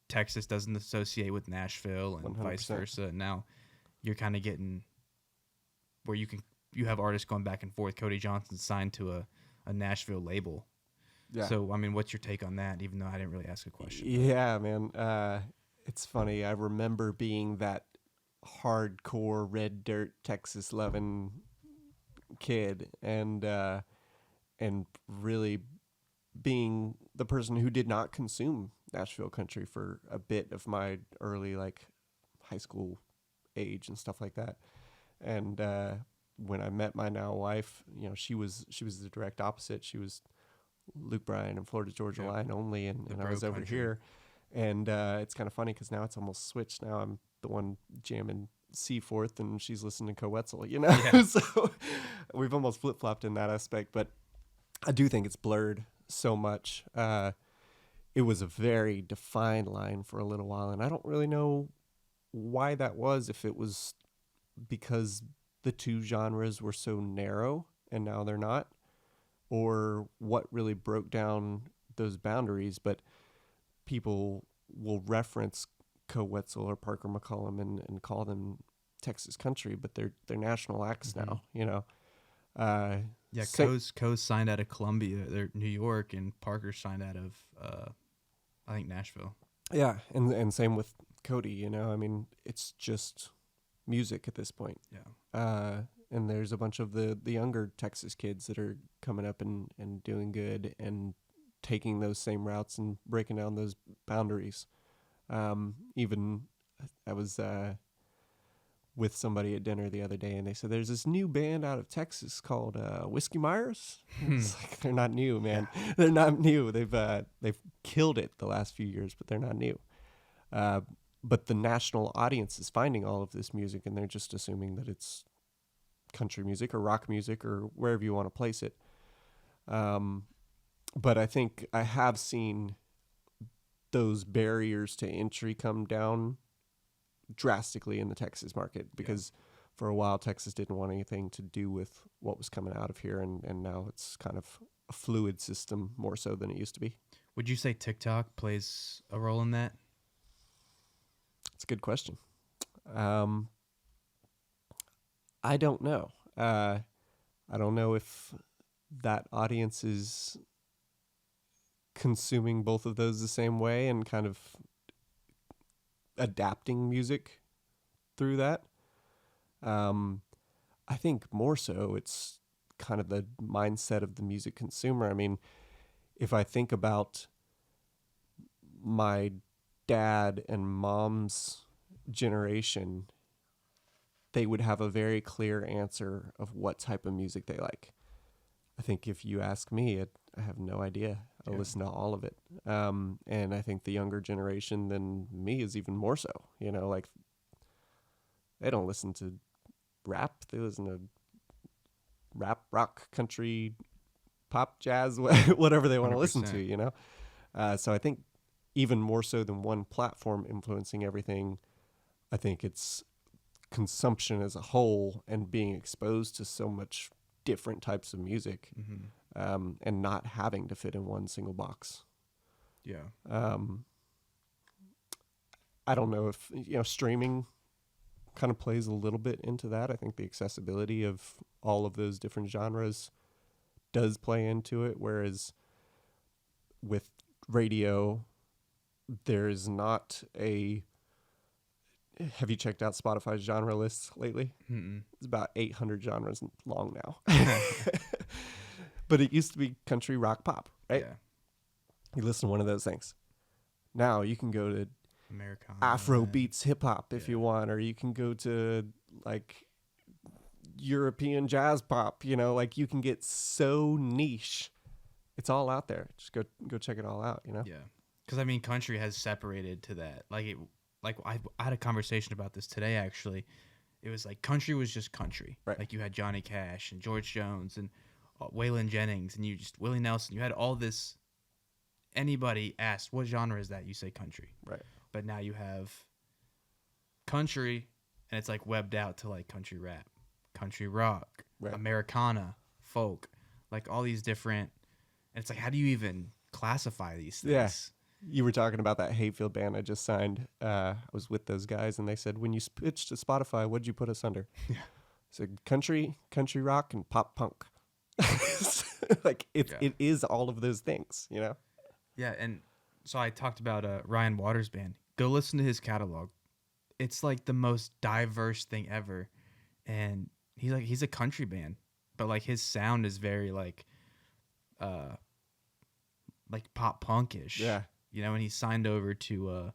Texas doesn't associate with Nashville and 100%. Vice versa. Now you're kind of getting where you have artists going back and forth. Cody Johnson signed to a Nashville label. Yeah. So, I mean, what's your take on that, even though I didn't really ask a question? Yeah, man. It's funny. I remember being that hardcore red dirt Texas loving kid, and really being the person who did not consume Nashville country for a bit of my early, like, high school age and stuff like that. And when I met my now wife, you know, she was the direct opposite. She was Luke Bryan and Florida Georgia Line only, and I was over here. And it's kind of funny because now it's almost switched. Now I'm the one jamming Seaforth, and she's listening to Coetzel, you know? Yeah. So we've almost flip-flopped in that aspect. But I do think it's blurred so much. It was a very defined line for a little while, and I don't really know why that was, if it was because the two genres were so narrow and now they're not, or what really broke down those boundaries. But people will reference Coetzel or Parker McCollum and call them Texas country, but they're national acts now, you know. Coe's signed out of Columbia, they're New York, and Parker signed out of I think Nashville. Yeah, and same with Cody, you know. I mean, it's just music at this point. Yeah. And there's a bunch of the younger Texas kids that are coming up and doing good and taking those same routes and breaking down those boundaries. Even I was with somebody at dinner the other day, and they said there's this new band out of Texas called Whiskey Myers. It's like, they're not new, man. They're not new. They've killed it the last few years, but they're not new. But the national audience is finding all of this music, and they're just assuming that it's country music or rock music or wherever you want to place it. But I think I have seen those barriers to entry come down drastically in the Texas market, because for a while Texas didn't want anything to do with what was coming out of here, and now it's kind of a fluid system more so than it used to be. Would you say TikTok plays a role in that? It's a good question. I don't know. I don't know if that audience is consuming both of those the same way and kind of adapting music through that. I think more so it's kind of the mindset of the music consumer. I mean, if I think about my dad and mom's generation, they would have a very clear answer of what type of music they like. I think if you ask me, I have no idea. I listen to all of it. And I think the younger generation than me is even more so. You know, like, they don't listen to rap. They listen to rap, rock, country, pop, jazz, whatever they want to listen to, you know? So I think even more so than one platform influencing everything, I think it's consumption as a whole and being exposed to so much different types of music, and not having to fit in one single box. Yeah. I don't know if, streaming kind of plays a little bit into that. I think the accessibility of all of those different genres does play into it, whereas with radio, there's not a... Have you checked out Spotify's genre lists lately? Mm-mm. It's about 800 genres long now. But it used to be country, rock, pop, right? Yeah. You listen to one of those things. Now you can go to Americana, Afro beats, hip hop if you want, or you can go to like European jazz pop. Like, you can get so niche. It's all out there. Just go check it all out. Yeah, because I mean, country has separated to that. Like I had a conversation about this today, actually. It was like country was just country. Right. Like, you had Johnny Cash and George Jones and Waylon Jennings, and Willie Nelson. You had all this. Anybody asked, what genre is that? You say country. Right. But now you have country, and it's like webbed out to like country rap, country rock, right, Americana, folk, like all these different. And it's like, how do you even classify these things? Yeah. You were talking about that Hayfield band I just signed. I was with those guys, and they said, when you pitched to Spotify, what'd you put us under? Yeah. So country rock, and pop punk. Like, it is all of those things, Yeah, and so I talked about Ryan Waters' band. Go listen to his catalog. It's like the most diverse thing ever. And he's a country band, but like his sound is very like pop punkish. Yeah. And he signed over to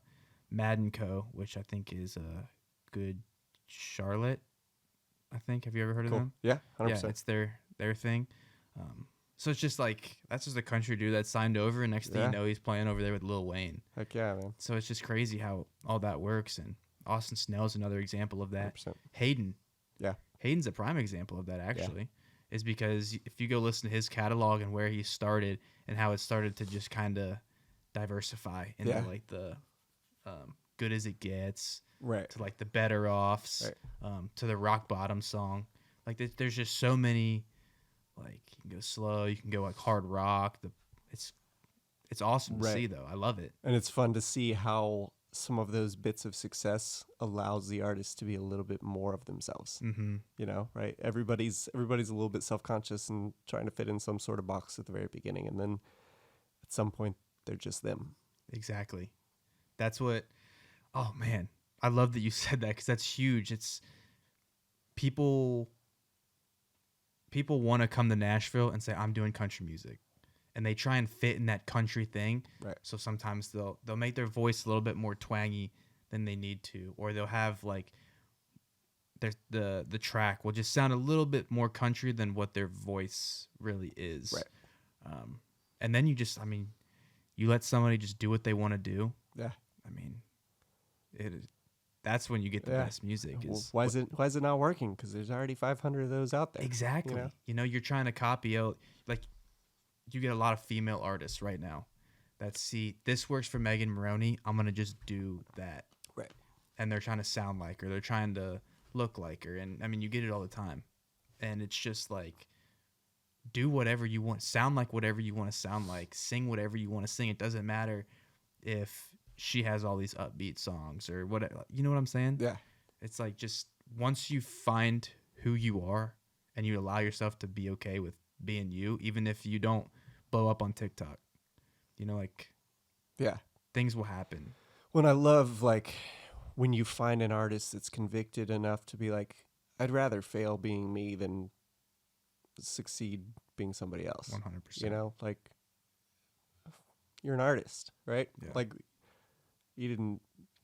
Madden Co., which I think is Good Charlotte. I think. Have you ever heard of them? Yeah, 100%. Yeah, it's their thing. So it's just like, that's just a country dude that signed over, and next thing you know, he's playing over there with Lil Wayne. Heck yeah, man. So it's just crazy how all that works. And Austin Snell's another example of that. 100%. Hayden. Yeah. Hayden's a prime example of that, actually. Is because if you go listen to his catalog and where he started and how it started to just kind of diversify into like the Good As It Gets, right, to like the Better Offs, right, to the Rock Bottom song. Like, there's just so many. Like, you can go slow, you can go like hard rock. It's awesome to see, though. I love it, and it's fun to see how some of those bits of success allows the artist to be a little bit more of themselves. Mm-hmm. Right? Everybody's a little bit self-conscious and trying to fit in some sort of box at the very beginning, and then at some point they're just them. Exactly. That's what. Oh man, I love that you said that, because that's huge. It's people want to come to Nashville and say, I'm doing country music, and they try and fit in that country thing. Right. So sometimes they'll make their voice a little bit more twangy than they need to, or they'll have like the track will just sound a little bit more country than what their voice really is. Right. And then you let somebody just do what they want to do. Yeah. I mean, that's when you get the best music. Why is it not working? Because there's already 500 of those out there. Exactly. You're trying to copy out, like, you get a lot of female artists right now that see this works for Megan Maroney. I'm gonna just do that. Right. And they're trying to sound like her. They're trying to look like her. And I mean, you get it all the time. And it's just like, do whatever you want. Sound like whatever you want to sound like. Sing whatever you want to sing. It doesn't matter if she has all these upbeat songs or whatever. You know what I'm saying? Yeah. It's like, just once you find who you are and you allow yourself to be okay with being you, even if you don't blow up on TikTok, Yeah. things will happen. When I love, like, when you find an artist that's convicted enough to be like, I'd rather fail being me than succeed being somebody else. 100%. Like, you're an artist, right? Yeah. Like, you didn't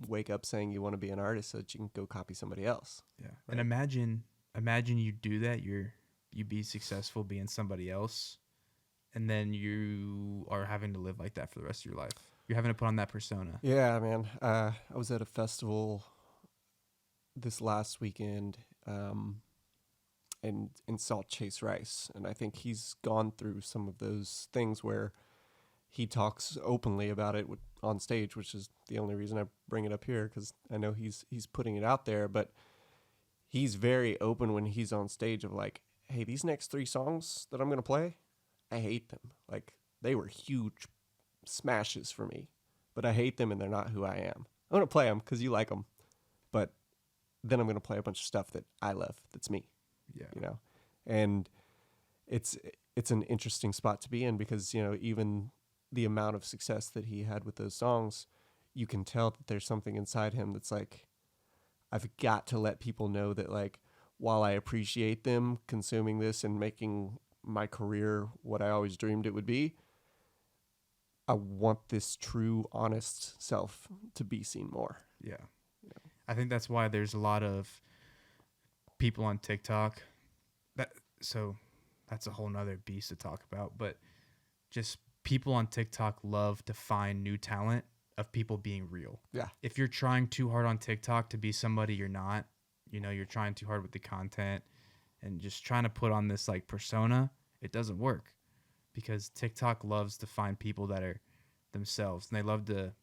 wake up saying you want to be an artist so that you can go copy somebody else. Yeah. Right? And imagine you do that, you be successful being somebody else, and then you are having to live like that for the rest of your life. You're having to put on that persona. Yeah, man. I was at a festival this last weekend and saw Chase Rice, and I think he's gone through some of those things where he talks openly about it on stage, which is the only reason I bring it up here, because I know he's putting it out there, but he's very open when he's on stage of like, hey, these next 3 songs that I'm going to play, I hate them. Like, they were huge smashes for me, but I hate them and they're not who I am. I'm going to play them because you like them, but then I'm going to play a bunch of stuff that I love that's me. Yeah. And it's an interesting spot to be in because, even the amount of success that he had with those songs, you can tell that there's something inside him that's like, I've got to let people know that, like, while I appreciate them consuming this and making my career what I always dreamed it would be, I want this true, honest self to be seen more. Yeah. I think that's why there's a lot of people on TikTok so that's a whole nother beast to talk about, but just people on TikTok love to find new talent of people being real. Yeah. If you're trying too hard on TikTok to be somebody you're not, you're trying too hard with the content and just trying to put on this like persona, it doesn't work because TikTok loves to find people that are themselves and they love to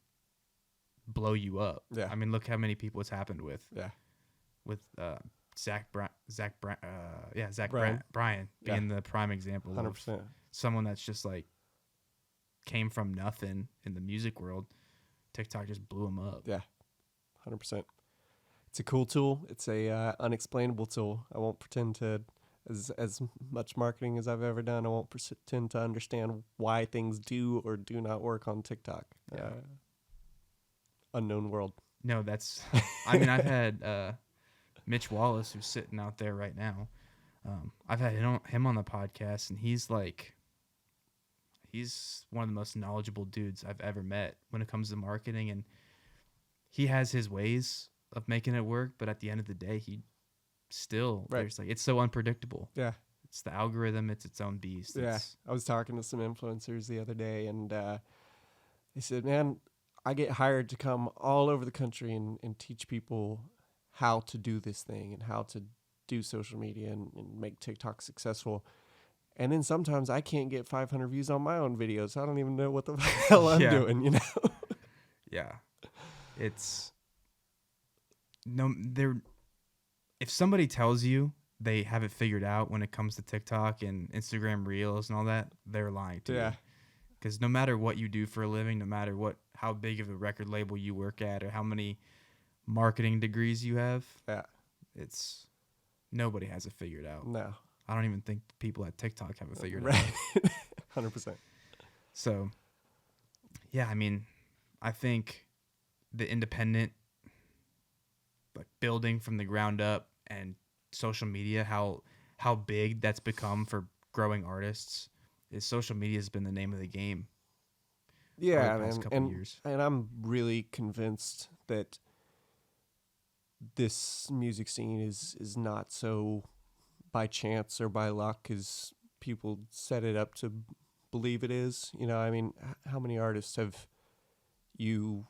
blow you up. Yeah. I mean, look how many people it's happened with. Yeah. With Zach Bryan. Bryan being the prime example 100%. of someone that's just like came from nothing in the music world. TikTok just blew him up. Yeah, 100%. It's a cool tool. It's a unexplainable tool. I won't pretend to, as much marketing as I've ever done, I won't pretend to understand why things do or do not work on TikTok. Yeah. Unknown world. No, that's, I mean, I've had Mitch Wallace, who's sitting out there right now. I've had him on the podcast, and he's one of the most knowledgeable dudes I've ever met when it comes to marketing. And he has his ways of making it work, but at the end of the day, he still, there's like, it's so unpredictable. Yeah. It's the algorithm. It's its own beast. Yeah. I was talking to some influencers the other day, and they said, man, I get hired to come all over the country and teach people how to do this thing and how to do social media and make TikTok successful. And then sometimes I can't get 500 views on my own videos. I don't even know what the hell I'm doing, Yeah. It's if somebody tells you they have it figured out when it comes to TikTok and Instagram Reels and all that, they're lying to you. Because no matter what you do for a living, no matter how big of a record label you work at or how many marketing degrees you have, it's nobody has it figured out. No. I don't even think people at TikTok have it figured out. 100%. So, yeah, I mean, I think the independent, like building from the ground up and social media, how big that's become for growing artists, is social media has been the name of the game. Yeah, for the past couple years. And I'm really convinced that this music scene is not so by chance or by luck as people set it up to believe it is. You know, I mean, how many artists have you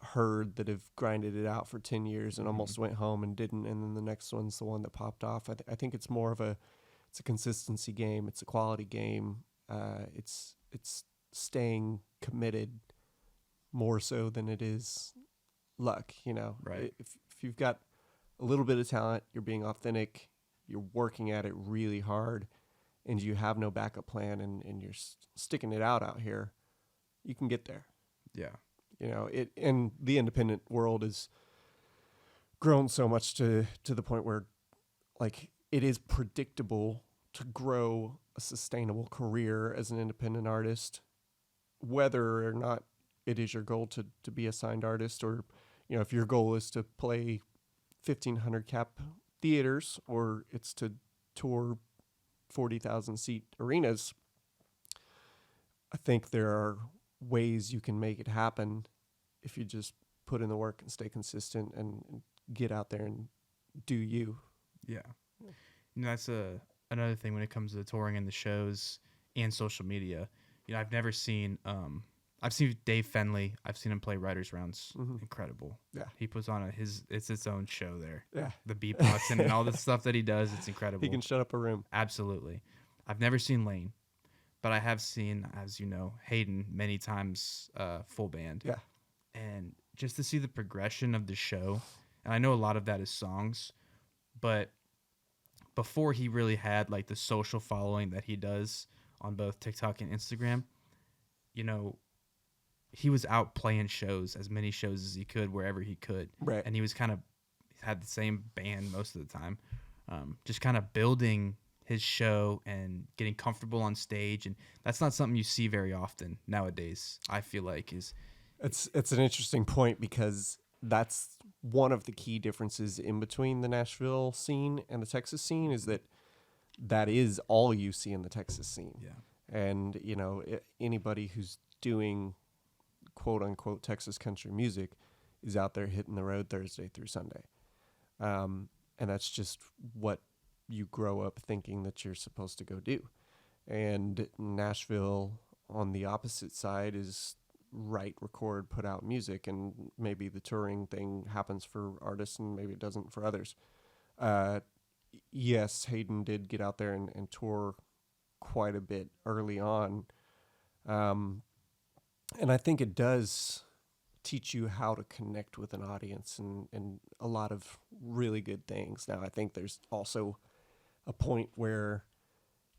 heard that have grinded it out for 10 years and almost went home and didn't, and then the next one's the one that popped off? I think it's more of it's a consistency game. It's a quality game. It's staying committed more so than it is luck, you know. Right. If you've got a little bit of talent, you're being authentic, you're working at it really hard, and you have no backup plan, and you're sticking it out here, you can get there. Yeah. You know, and the independent world has grown so much to the point where, like, it is predictable to grow a sustainable career as an independent artist, whether or not it is your goal to be a signed artist, or, you know, if your goal is to play 1,500 cap theaters or it's to tour 40,000 seat arenas. I think there are ways you can make it happen if you just put in the work and stay consistent and get out there and do you. Yeah. You know, that's another thing when it comes to the touring and the shows and social media. You know, I've seen Dave Fenley. I've seen him play Writers Rounds. Mm-hmm. Incredible. Yeah. He puts on it's its own show there. Yeah. The beatboxing and all the stuff that he does, it's incredible. He can shut up a room. Absolutely. I've never seen Lane, but I have seen, as you know, Hayden many times, full band. Yeah. And just to see the progression of the show, and I know a lot of that is songs, but before he really had like the social following that he does on both TikTok and Instagram, you know, he was out playing shows, as many shows as he could, wherever he could. Right. And he was had the same band most of the time, just kind of building his show and getting comfortable on stage. And that's not something you see very often nowadays, I feel like. It's an interesting point, because that's one of the key differences in between the Nashville scene and the Texas scene, is that is all you see in the Texas scene. Yeah. And, you know, anybody who's doing quote unquote Texas country music is out there hitting the road Thursday through Sunday. And that's just what you grow up thinking that you're supposed to go do. And Nashville, on the opposite side, is write, record, put out music, and maybe the touring thing happens for artists and maybe it doesn't for others. Yes, Hayden did get out there and tour quite a bit early on. And I think it does teach you how to connect with an audience and a lot of really good things. Now, I think there's also a point where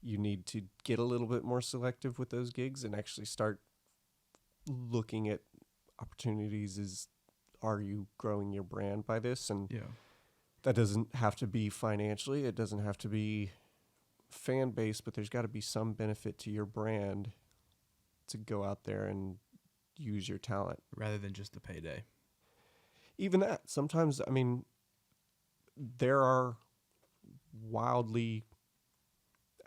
you need to get a little bit more selective with those gigs and actually start looking at opportunities as, are you growing your brand by this? And Yeah. that doesn't have to be financially. It doesn't have to be fan base, but there's got to be some benefit to your brand to go out there and use your talent. Rather than just the payday. Even that. Sometimes, I mean, there are wildly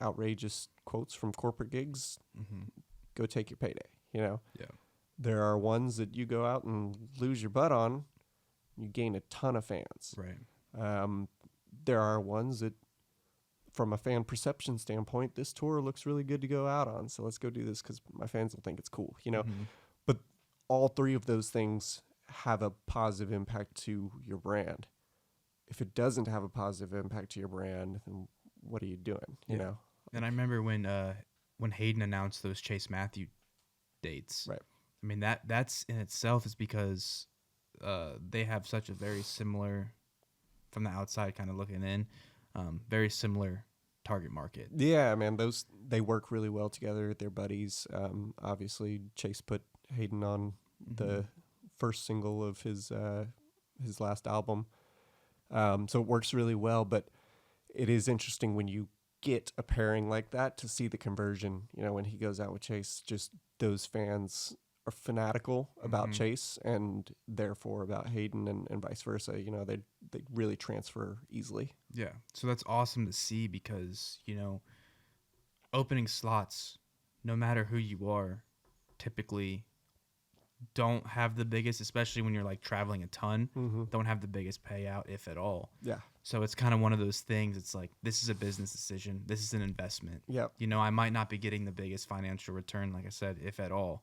outrageous quotes from corporate gigs. Mm-hmm. Go take your payday, you know? Yeah. There are ones that you go out and lose your butt on, you gain a ton of fans. Right. There are ones that, from a fan perception standpoint, this tour looks really good to go out on, so let's go do this because my fans will think it's cool, you know? Mm-hmm. But all three of those things have a positive impact to your brand. If it doesn't have a positive impact to your brand, then what are you doing, you know? And I remember when Hayden announced those Chase Matthew dates. Right. I mean, that's in itself is because they have such a very similar, from the outside kind of looking in, very similar target market. Yeah, man, they work really well together. They're buddies. Obviously, Chase put Hayden on the first single of his last album, so it works really well. But it is interesting when you get a pairing like that to see the conversion. You know, when he goes out with Chase, just those fans are fanatical about Chase and therefore about Hayden, and vice versa. You know, they really transfer easily. Yeah. So that's awesome to see because, you know, opening slots, no matter who you are, typically don't have the biggest, especially when you're like traveling a ton, Mm-hmm. don't have the biggest payout, if at all. Yeah. So it's kind of one of those things. It's like, this is a business decision. This is an investment. Yep. You know, I might not be getting the biggest financial return, like I said, if at all,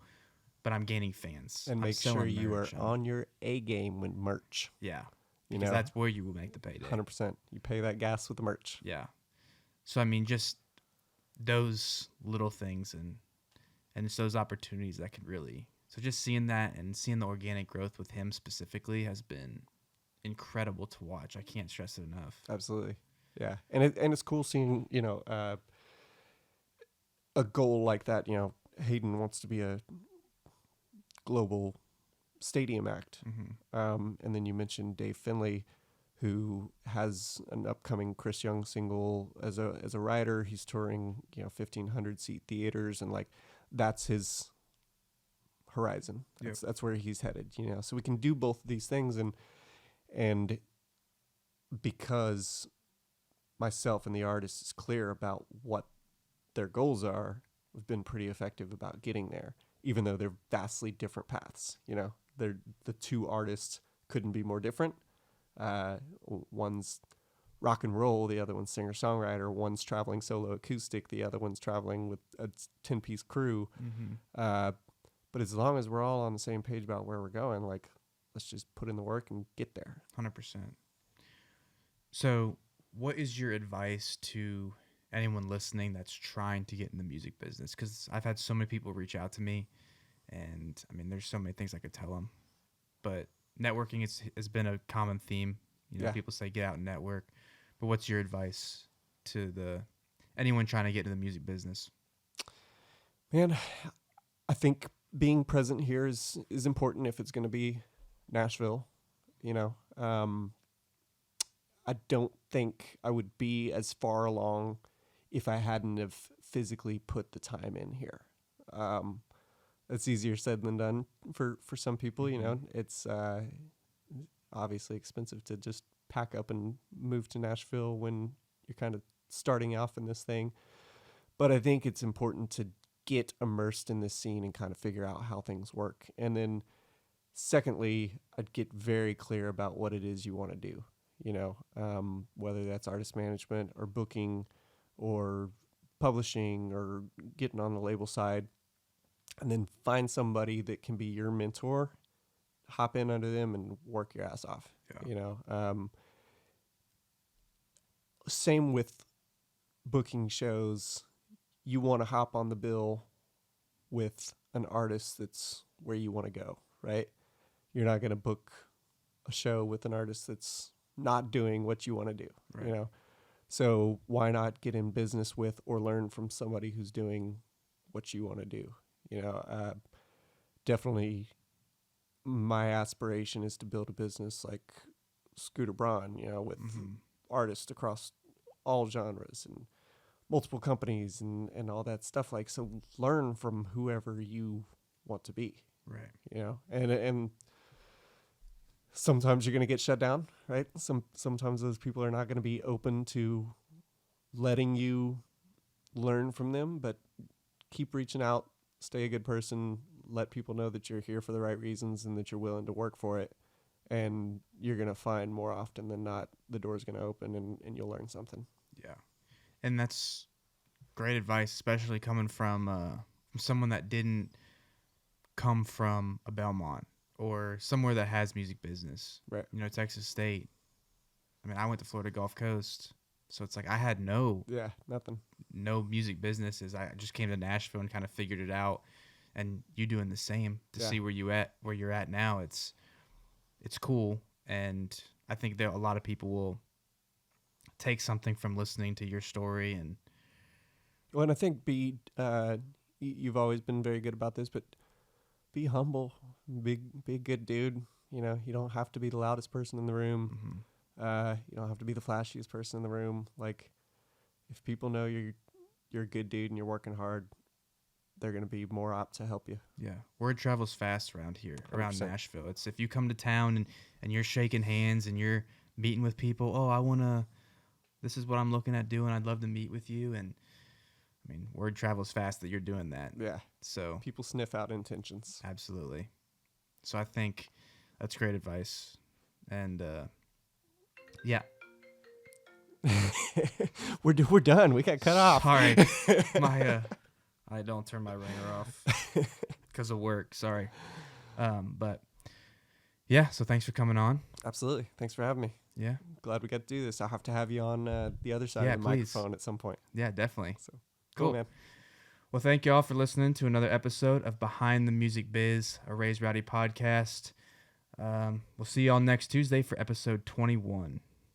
but I'm gaining fans. And I'm make sure selling you are merch, on your A game with merch. Yeah. You Because know, that's where you will make the payday. 100%. You pay that gas with the merch. Yeah. So, I mean, just those little things and it's those opportunities that could really. So just seeing that and seeing the organic growth with him specifically has been incredible to watch. I can't stress it enough. Absolutely. Yeah. And it's cool seeing, a goal like that. Hayden wants to be a global stadium act. Mm-hmm. And then you mentioned Dave Fenley, who has an upcoming Chris Young single as a writer. He's touring, 1,500 seat theaters, and like that's his horizon. That's where he's headed. So we can do both of these things, and because myself and the artist is clear about what their goals are, we've been pretty effective about getting there, even though they're vastly different paths. They're the two artists couldn't be more different. One's rock and roll, the other one's singer-songwriter, one's traveling solo acoustic, the other one's traveling with a 10-piece crew. Mm-hmm. But as long as we're all on the same page about where we're going, like, let's just put in the work and get there. 100%. So what is your advice to anyone listening that's trying to get in the music business? Because I've had so many people reach out to me, and I mean, there's so many things I could tell them, but networking has been a common theme. People say get out and network, but what's your advice to anyone trying to get into the music business? Man, I think being present here is important if it's going to be Nashville. I don't think I would be as far along if I hadn't have physically put the time in here. It's easier said than done for some people. It's obviously expensive to just pack up and move to Nashville when you're kind of starting off in this thing. But I think it's important to get immersed in this scene and kind of figure out how things work. And then secondly, I'd get very clear about what it is you want to do, whether that's artist management or booking or publishing or getting on the label side, and then find somebody that can be your mentor, hop in under them and work your ass off. Same with booking shows. You want to hop on the bill with an artist that's where you want to go, right? You're not going to book a show with an artist that's not doing what you want to do, right. So why not get in business with or learn from somebody who's doing what you want to do? Definitely my aspiration is to build a business like Scooter Braun, with artists across all genres and multiple companies and all that stuff. Like, so learn from whoever you want to be, right? And sometimes you're going to get shut down, right? Sometimes those people are not going to be open to letting you learn from them, but keep reaching out, stay a good person, let people know that you're here for the right reasons and that you're willing to work for it. And you're going to find more often than not, the door's going to open and you'll learn something. Yeah. And that's great advice, especially coming from someone that didn't come from a Belmont or somewhere that has music business. Right. Texas State. I mean, I went to Florida Gulf Coast, so it's like I had nothing. No music businesses. I just came to Nashville and kind of figured it out. And you doing the same to see where you're at now. It's cool, and I think that a lot of people will take something from listening to your story. And I think you've always been very good about this, but be humble, be a good dude. You don't have to be the loudest person in the room. Mm-hmm. You don't have to be the flashiest person in the room. Like, if people know you're a good dude and you're working hard, they're going to be more apt to help you. Yeah. Word travels fast around here, 100%. Around Nashville. It's if you come to town and you're shaking hands and you're meeting with people, this is what I'm looking at doing. I'd love to meet with you. And I mean, word travels fast that you're doing that. Yeah. So people sniff out intentions. Absolutely. So I think that's great advice. And yeah. We're done. We got cut off. Sorry. I don't turn my ringer off because of work. Sorry. But yeah, so thanks for coming on. Absolutely. Thanks for having me. Yeah. Glad we got to do this. I'll have to have you on the other side of the microphone at some point. Yeah, definitely. So cool, man. Well, thank you all for listening to another episode of Behind the Music Biz, a Raise Rowdy podcast. We'll see you all next Tuesday for episode 21.